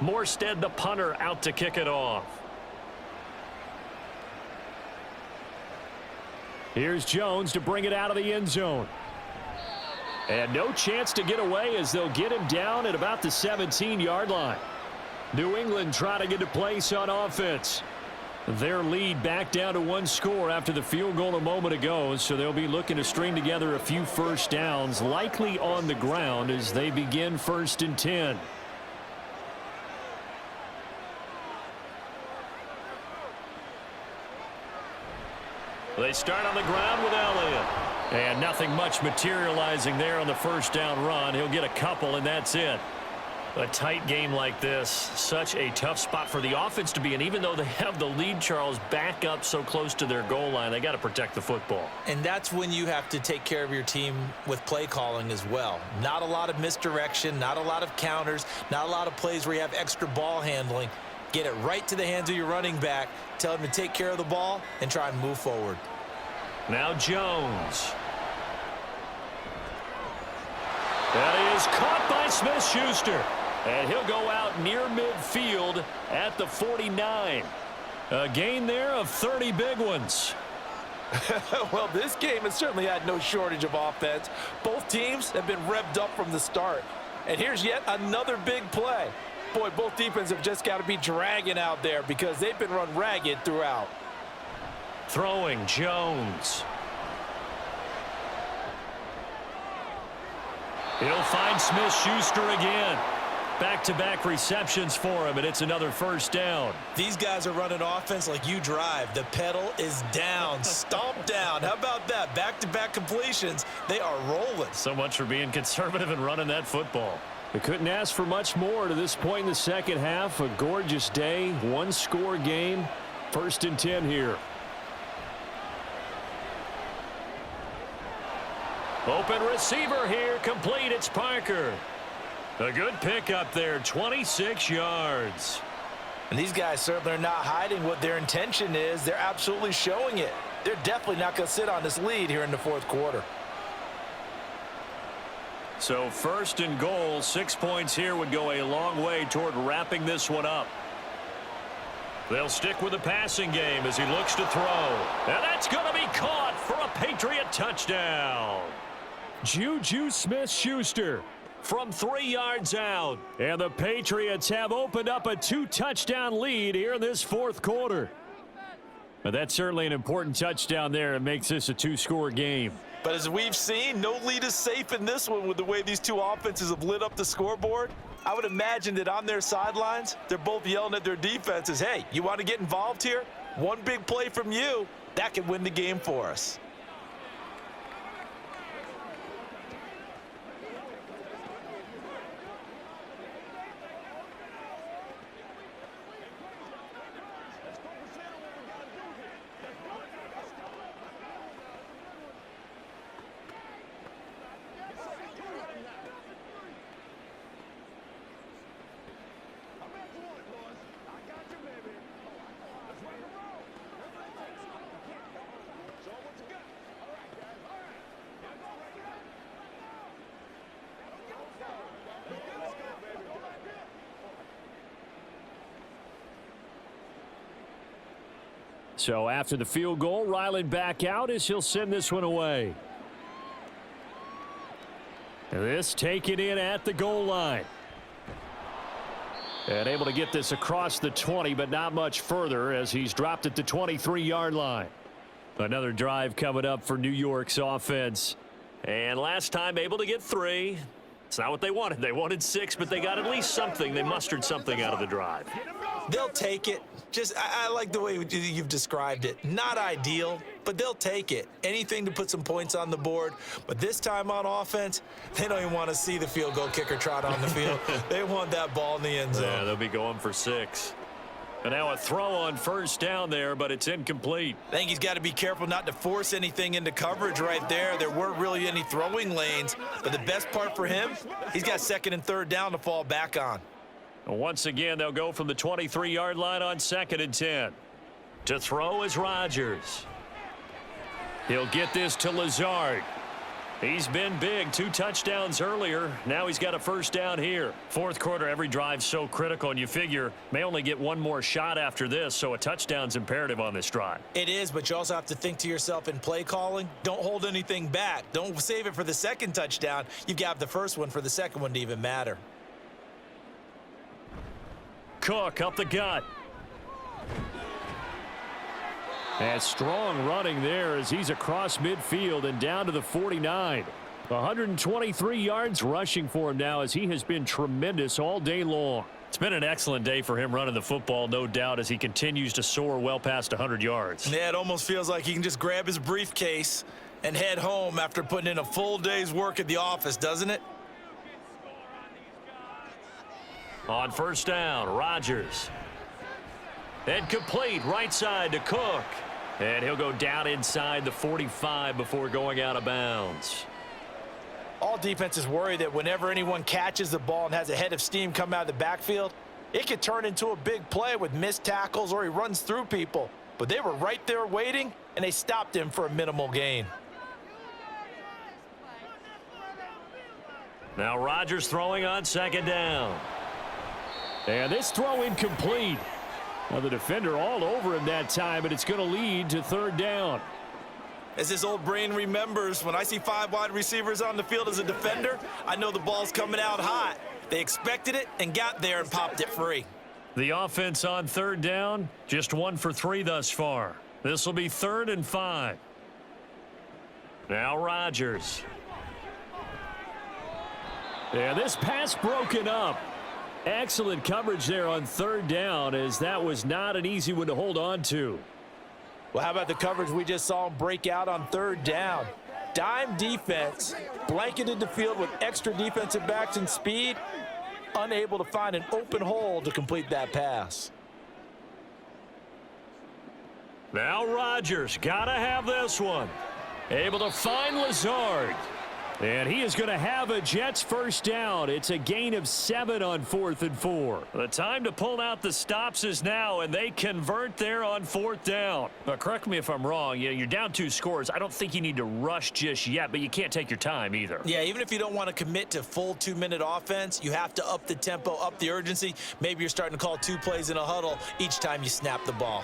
Speaker 1: Morstead, the punter, out to kick it off. Here's Jones to bring it out of the end zone. And no chance to get away as they'll get him down at about the 17-yard line. New England trying to get to place on offense. Their lead back down to one score after the field goal a moment ago, so they'll be looking to string together a few first downs, likely on the ground as they begin 1st and 10. They start on the ground with Elliott. And nothing much materializing there on the first down run. He'll get a couple, and that's it. A tight game like this, such a tough spot for the offense to be in. Even though they have the lead, Charles, back up so close to their goal line, they got to protect the football.
Speaker 2: And that's when you have to take care of your team with play calling as well. Not a lot of misdirection, not a lot of counters, not a lot of plays where you have extra ball handling. Get it right to the hands of your running back, tell him to take care of the ball, and try and move forward.
Speaker 1: Now Jones. That is caught by Smith-Schuster. And he'll go out near midfield at the 49. A gain there of 30 big ones.
Speaker 3: Well, this game has certainly had no shortage of offense. Both teams have been revved up from the start. And here's yet another big play. Boy, both defenses have just got to be dragging out there because they've been run ragged throughout.
Speaker 1: Throwing Jones. He'll find Smith-Schuster again. Back-to-back receptions for him, and it's another first down.
Speaker 2: These guys are running offense like you drive. The pedal is down, stomp down. How about that? Back-to-back completions. They are rolling.
Speaker 1: So much for being conservative and running that football. We couldn't ask for much more to this point in the second half. A gorgeous day, one-score game. 1st and 10 here. Open receiver here, complete. It's Parker. A good pickup there, 26 yards.
Speaker 3: And these guys certainly are not hiding what their intention is. They're absolutely showing it. They're definitely not going to sit on this lead here in the 4th quarter.
Speaker 1: So 1st and goal, 6 points here would go a long way toward wrapping this one up. They'll stick with the passing game as he looks to throw. And that's going to be caught for a Patriot touchdown. Juju Smith-Schuster from 3 yards out. And the Patriots have opened up a 2-touchdown lead here in this 4th quarter. But that's certainly an important touchdown there. It makes this a 2-score game.
Speaker 3: But as we've seen, no lead is safe in this one with the way these two offenses have lit up the scoreboard. I would imagine that on their sidelines, they're both yelling at their defenses, hey, you want to get involved here? One big play from you, that could win the game for us.
Speaker 1: So after the field goal, Ryland back out as he'll send this one away. This taken in at the goal line. And able to get this across the 20, but not much further as he's dropped at the 23-yard line. Another drive coming up for New York's offense. And last time able to get 3. It's not what they wanted. They wanted 6, but they got at least something. They mustered something out of the drive.
Speaker 2: They'll take it. I like the way you've described it. Not ideal, but they'll take it. Anything to put some points on the board. But this time on offense, they don't even want to see the field goal kicker trot on the field. They want that ball in the end zone.
Speaker 1: Yeah, they'll be going for 6. And now a throw on first down there, but it's incomplete.
Speaker 2: I think he's got to be careful not to force anything into coverage right there. There weren't really any throwing lanes. But the best part for him, he's got 2nd and 3rd down to fall back on.
Speaker 1: Once again, they'll go from the 23-yard line on 2nd and 10. To throw is Rodgers. He'll get this to Lazard. He's been big. 2 touchdowns earlier. Now he's got a first down here. Fourth quarter, every drive's so critical, and you figure may only get one more shot after this, so a touchdown's imperative on this drive.
Speaker 2: It is, but you also have to think to yourself in play calling, don't hold anything back. Don't save it for the second touchdown. You've got the first one for the second one to even matter.
Speaker 1: Cook up the gut.
Speaker 4: And strong running there as he's across midfield and down to the 49. 123 yards rushing for him now as he has been tremendous all day long.
Speaker 1: It's been an excellent day for him running the football, no doubt, as he continues to soar well past 100 yards.
Speaker 2: Yeah, it almost feels like he can just grab his briefcase and head home after putting in a full day's work at the office, doesn't it?
Speaker 1: On first down, Rodgers. And complete, right side to Cook. And he'll go down inside the 45 before going out of bounds.
Speaker 3: All defenses worry that whenever anyone catches the ball and has a head of steam come out of the backfield, it could turn into a big play with missed tackles or he runs through people. But they were right there waiting, and they stopped him for a minimal gain.
Speaker 1: Now Rodgers throwing on second down.
Speaker 4: And this throw incomplete. Now the defender all over him that time, but it's going to lead to third down.
Speaker 2: As this old brain remembers, when I see 5 wide receivers on the field as a defender, I know the ball's coming out hot. They expected it and got there and popped it free.
Speaker 1: The offense on third down, just 1 for 3 thus far. This will be 3rd and 5. Now Rodgers.
Speaker 4: And this pass broken up. Excellent coverage there on third down, as that was not an easy one to hold on to.
Speaker 3: Well, how about the coverage we just saw him break out on third down? Dime defense, blanketed the field with extra defensive backs and speed, unable to find an open hole to complete that pass.
Speaker 1: Now Rodgers, gotta have this one. Able to find Lazard.
Speaker 4: And he is going to have a Jets first down. It's a gain of 7 on 4th and 4.
Speaker 1: The time to pull out the stops is now, and they convert there on 4th down. Now, correct me if I'm wrong. You're down 2 scores. I don't think you need to rush just yet, but you can't take your time either.
Speaker 2: Yeah, even if you don't want to commit to full 2-minute offense, you have to up the tempo, up the urgency. Maybe you're starting to call 2 plays in a huddle each time you snap the ball.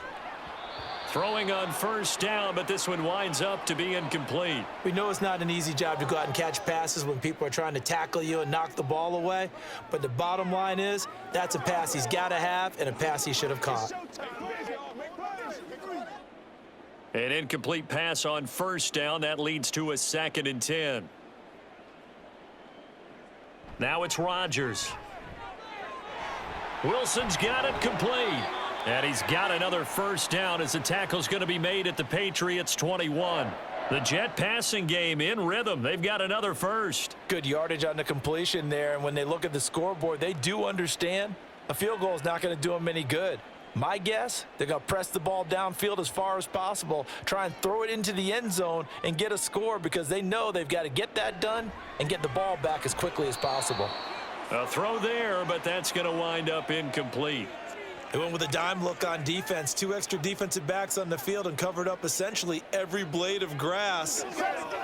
Speaker 1: Throwing on first down, but this one winds up to be incomplete.
Speaker 2: We know it's not an easy job to go out and catch passes when people are trying to tackle you and knock the ball away. But the bottom line is, that's a pass he's got to have and a pass he should have caught.
Speaker 1: An incomplete pass on first down. That leads to a 2nd and 10. Now it's Rodgers. Wilson's got it complete. And he's got another first down as the tackle's going to be made at the Patriots 21. The Jet passing game in rhythm. They've got another first.
Speaker 3: Good yardage on the completion there, and when they look at the scoreboard, they do understand a field goal is not going to do them any good. My guess, they're going to press the ball downfield as far as possible, try and throw it into the end zone and get a score because they know they've got to get that done and get the ball back as quickly as possible.
Speaker 1: A throw there, but that's going to wind up incomplete.
Speaker 2: They went with a dime look on defense. 2 extra defensive backs on the field and covered up essentially every blade of grass.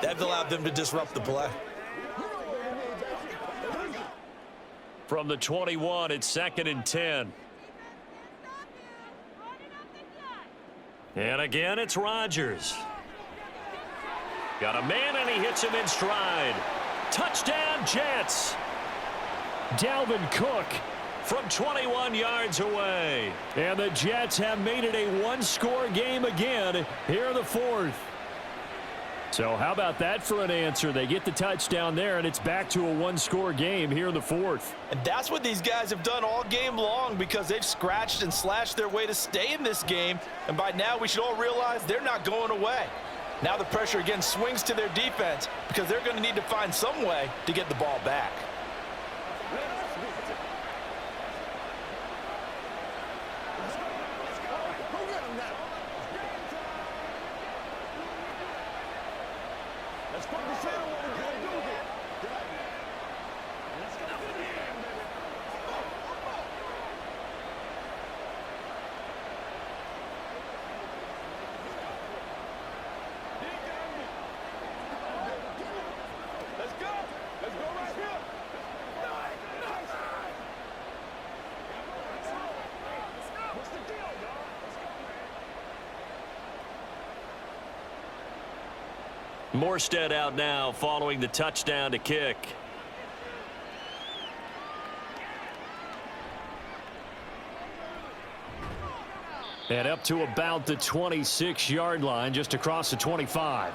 Speaker 2: That allowed them to disrupt the play.
Speaker 1: From the 21, it's 2nd and 10. And again, it's Rodgers. Got a man, and he hits him in stride. Touchdown, Jets.
Speaker 4: Dalvin Cook
Speaker 1: from 21 yards away.
Speaker 4: And the Jets have made it a 1-score game again here in the 4th. So how about that for an answer? They get the touchdown there, and it's back to a 1-score game here in the 4th.
Speaker 3: And that's what these guys have done all game long because they've scratched and slashed their way to stay in this game. And by now, we should all realize they're not going away. Now the pressure again swings to their defense because they're going to need to find some way to get the ball back.
Speaker 1: Morstead out now following the touchdown to kick.
Speaker 4: And up to about the 26-yard line, just across the 25.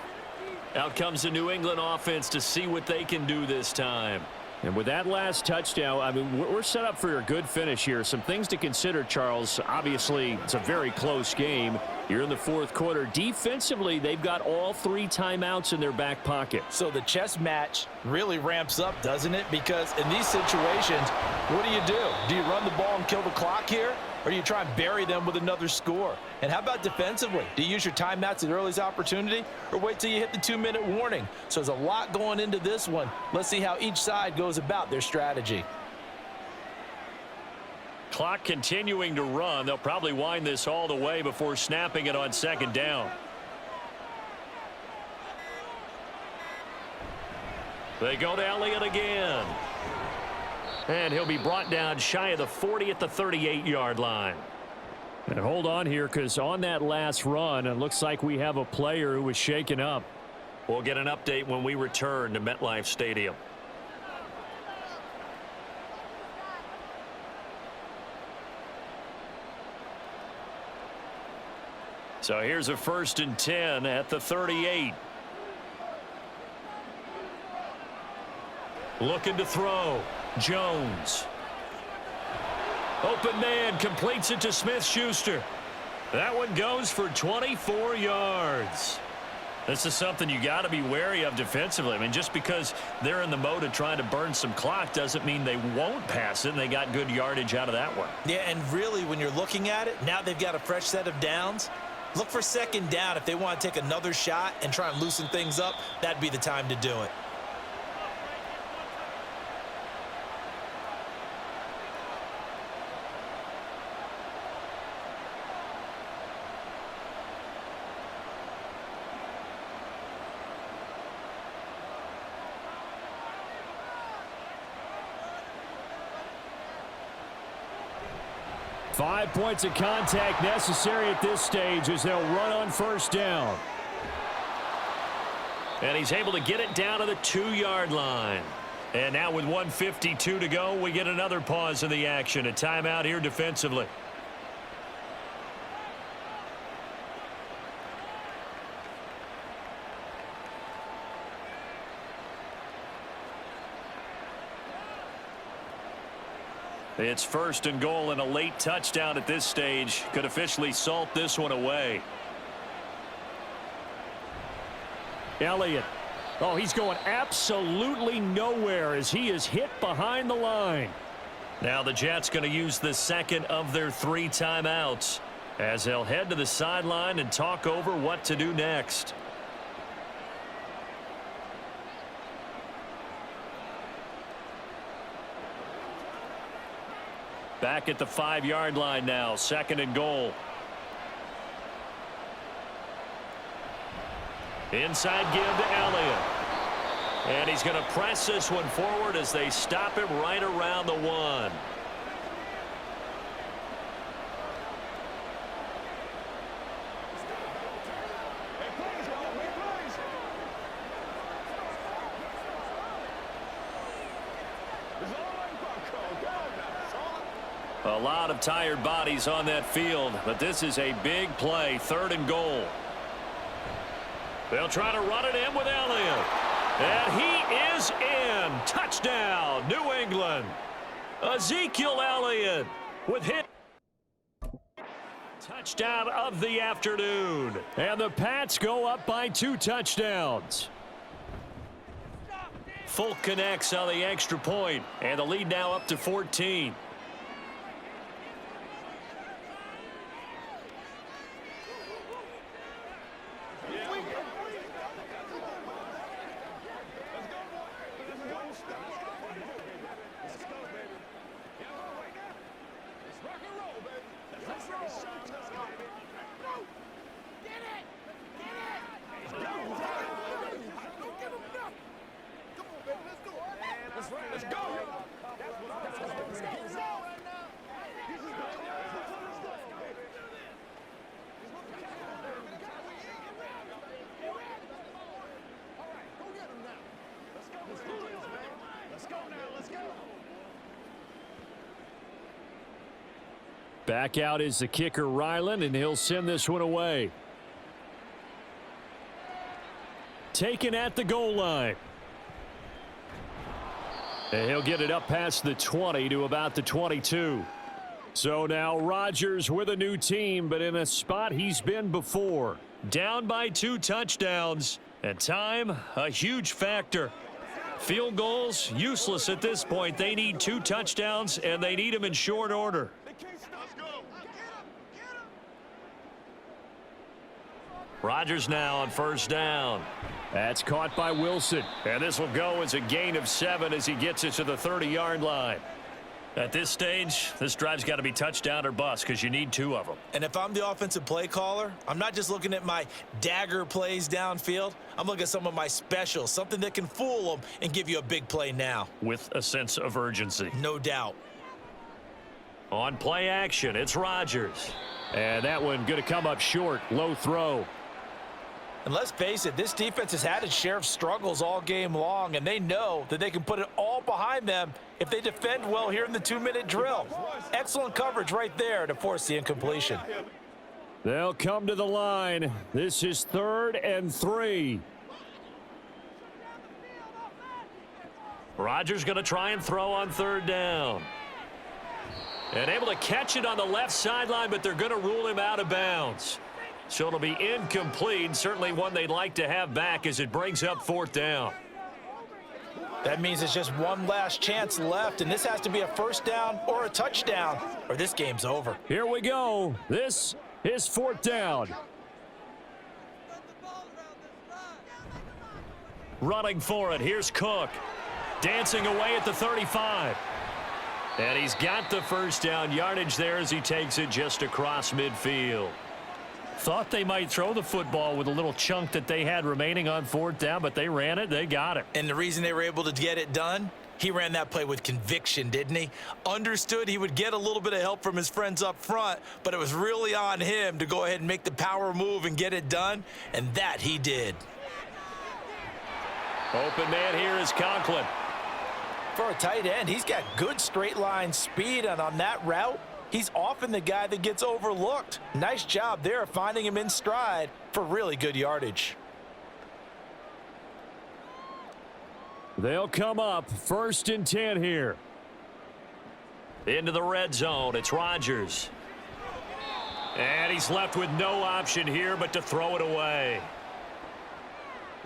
Speaker 1: Out comes the New England offense to see what they can do this time.
Speaker 4: And with that last touchdown, I mean, we're set up for a good finish here. Some things to consider, Charles. Obviously, it's a very close game. You're in the fourth quarter. Defensively, they've got all 3 timeouts in their back pocket.
Speaker 3: So the chess match really ramps up, doesn't it? Because in these situations, what do? Do you run the ball and kill the clock here? Or do you try and bury them with another score? And how about defensively? Do you use your timeouts at earliest opportunity or wait till you hit the 2-minute warning? So there's a lot going into this one. Let's see how each side goes about their strategy.
Speaker 1: Clock continuing to run. They'll probably wind this all the way before snapping it on second down. They go to Elliott again.
Speaker 4: And he'll be brought down shy of the 40 at the 38-yard line. And hold on here, because on that last run, it looks like we have a player who was shaken up.
Speaker 1: We'll get an update when we return to MetLife Stadium. So here's a 1st and 10 at the 38. Looking to throw. Jones. Open man, completes it to Smith-Schuster. That one goes for 24 yards. This is something you got to be wary of defensively. I mean, just because they're in the mode of trying to burn some clock doesn't mean they won't pass it, and they got good yardage out of that one.
Speaker 2: Yeah, and really, when you're looking at it, now they've got a fresh set of downs. Look for second down. If they want to take another shot and try and loosen things up, that'd be the time to do it.
Speaker 4: Five points of contact necessary at this stage as they'll run on first down.
Speaker 1: And he's able to get it down to the 2-yard line. And now with 1:52 to go, we get another pause in the action. A timeout here defensively. It's 1st and goal, and a late touchdown at this stage could officially salt this one away.
Speaker 4: Elliott. Oh, he's going absolutely nowhere as he is hit behind the line.
Speaker 1: Now the Jets going to use the 2nd of their 3 timeouts as they'll head to the sideline and talk over what to do next. Back at the 5-yard line now, 2nd and goal. Inside give to Elliott. And he's going to press this one forward as they stop him right around the 1. A lot of tired bodies on that field, but this is a big play, 3rd and goal. They'll try to run it in with Elliott. And he is in. Touchdown, New England. Ezekiel Elliott with hit. Touchdown of the afternoon.
Speaker 4: And the Pats go up by 2 touchdowns.
Speaker 1: Folk connects on the extra point, and the lead now up to 14.
Speaker 5: Let's go.
Speaker 1: Back out is the kicker, Ryland, and he'll send this one away. Taken at the goal line. And he'll get it up past the 20 to about the 22. So now Rodgers with a new team, but in a spot he's been before. Down by 2 touchdowns. And time, a huge factor. Field goals, useless at this point. They need 2 touchdowns, and they need them in short order. Rodgers now on first down. That's caught by Wilson. And this will go as a gain of 7 as he gets it to the 30-yard line. At this stage, this drive's got to be touchdown or bust because you need 2 of them.
Speaker 2: And if I'm the offensive play caller, I'm not just looking at my dagger plays downfield. I'm looking at some of my specials, something that can fool them and give you a big play now.
Speaker 1: With a sense of urgency.
Speaker 2: No doubt.
Speaker 1: On play action, it's Rodgers. And that one going to come up short. Low throw.
Speaker 3: And let's face it, this defense has had its share of struggles all game long, and they know that they can put it all behind them if they defend well here in the 2-minute drill. Excellent coverage right there to force the incompletion.
Speaker 1: They'll come to the line. This is 3rd and 3. Rodgers going to try and throw on 3rd down. And able to catch it on the left sideline, but they're going to rule him out of bounds. So it'll be incomplete. Certainly one they'd like to have back as it brings up 4th down.
Speaker 3: That means it's just one last chance left, and this has to be a first down or a touchdown, or this game's over.
Speaker 1: Here we go. This is 4th down. Running for it. Here's Cook. Dancing away at the 35. And he's got the first down yardage there as he takes it just across midfield. Thought they might throw the football with a little chunk that they had remaining on 4th down, but they ran it. They got it.
Speaker 2: And the reason they were able to get it done, he ran that play with conviction, didn't he? Understood he would get a little bit of help from his friends up front, but it was really on him to go ahead and make the power move and get it done, and that he did.
Speaker 1: Open man here is Conklin.
Speaker 3: For a tight end, he's got good straight line speed, and on that route, he's often the guy that gets overlooked. Nice job there of finding him in stride for really good yardage.
Speaker 1: They'll come up 1st and 10 here. Into the red zone. It's Rodgers. And he's left with no option here but to throw it away.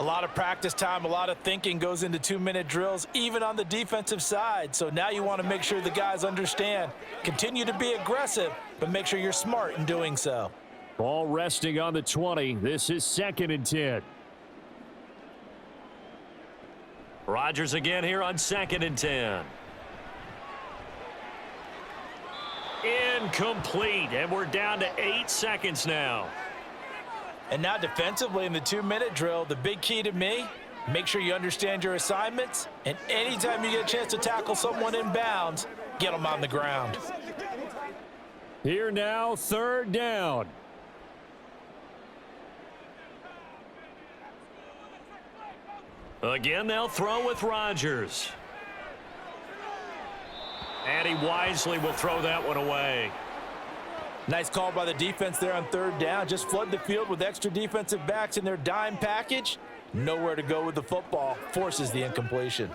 Speaker 3: A lot of practice time, a lot of thinking goes into 2-minute drills, even on the defensive side. So now you want to make sure the guys understand. Continue to be aggressive, but make sure you're smart in doing so.
Speaker 1: Ball resting on the 20. This is 2nd and 10. Rodgers again here on 2nd and 10. Incomplete, and we're down to 8 seconds now.
Speaker 3: And now defensively in the 2-minute drill, the big key to me, make sure you understand your assignments, and anytime you get a chance to tackle someone in bounds, get them on the ground.
Speaker 1: Here now, 3rd down. Again, they'll throw with Rodgers. And he wisely will throw that one away.
Speaker 3: Nice call by the defense there on 3rd down. Just flood the field with extra defensive backs in their dime package. Nowhere to go with the football. Forces the incompletion.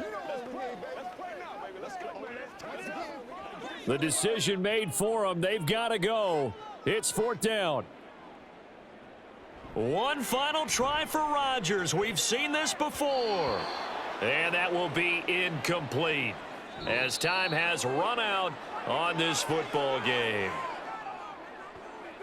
Speaker 1: The decision made for them. They've got to go. It's 4th down. One final try for Rodgers. We've seen this before. And that will be incomplete as time has run out on this football game.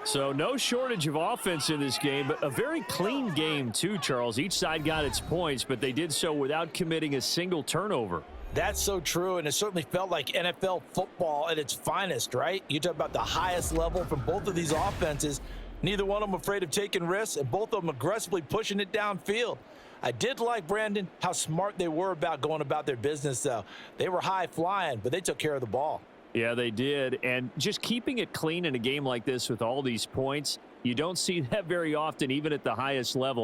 Speaker 1: So no shortage of offense in this game, but a very clean game too, Charles. Each side got its points, but they did so without committing a single turnover.
Speaker 3: That's so true, and it certainly felt like NFL football at its finest, right? You talk about the highest level from both of these offenses. Neither one of them afraid of taking risks, and both of them aggressively pushing it downfield. I did like, Brandon, how smart they were about going about their business, though. They were high flying, but they took care of the ball.
Speaker 1: Yeah, they did. And just keeping it clean in a game like this with all these points, you don't see that very often, even at the highest level.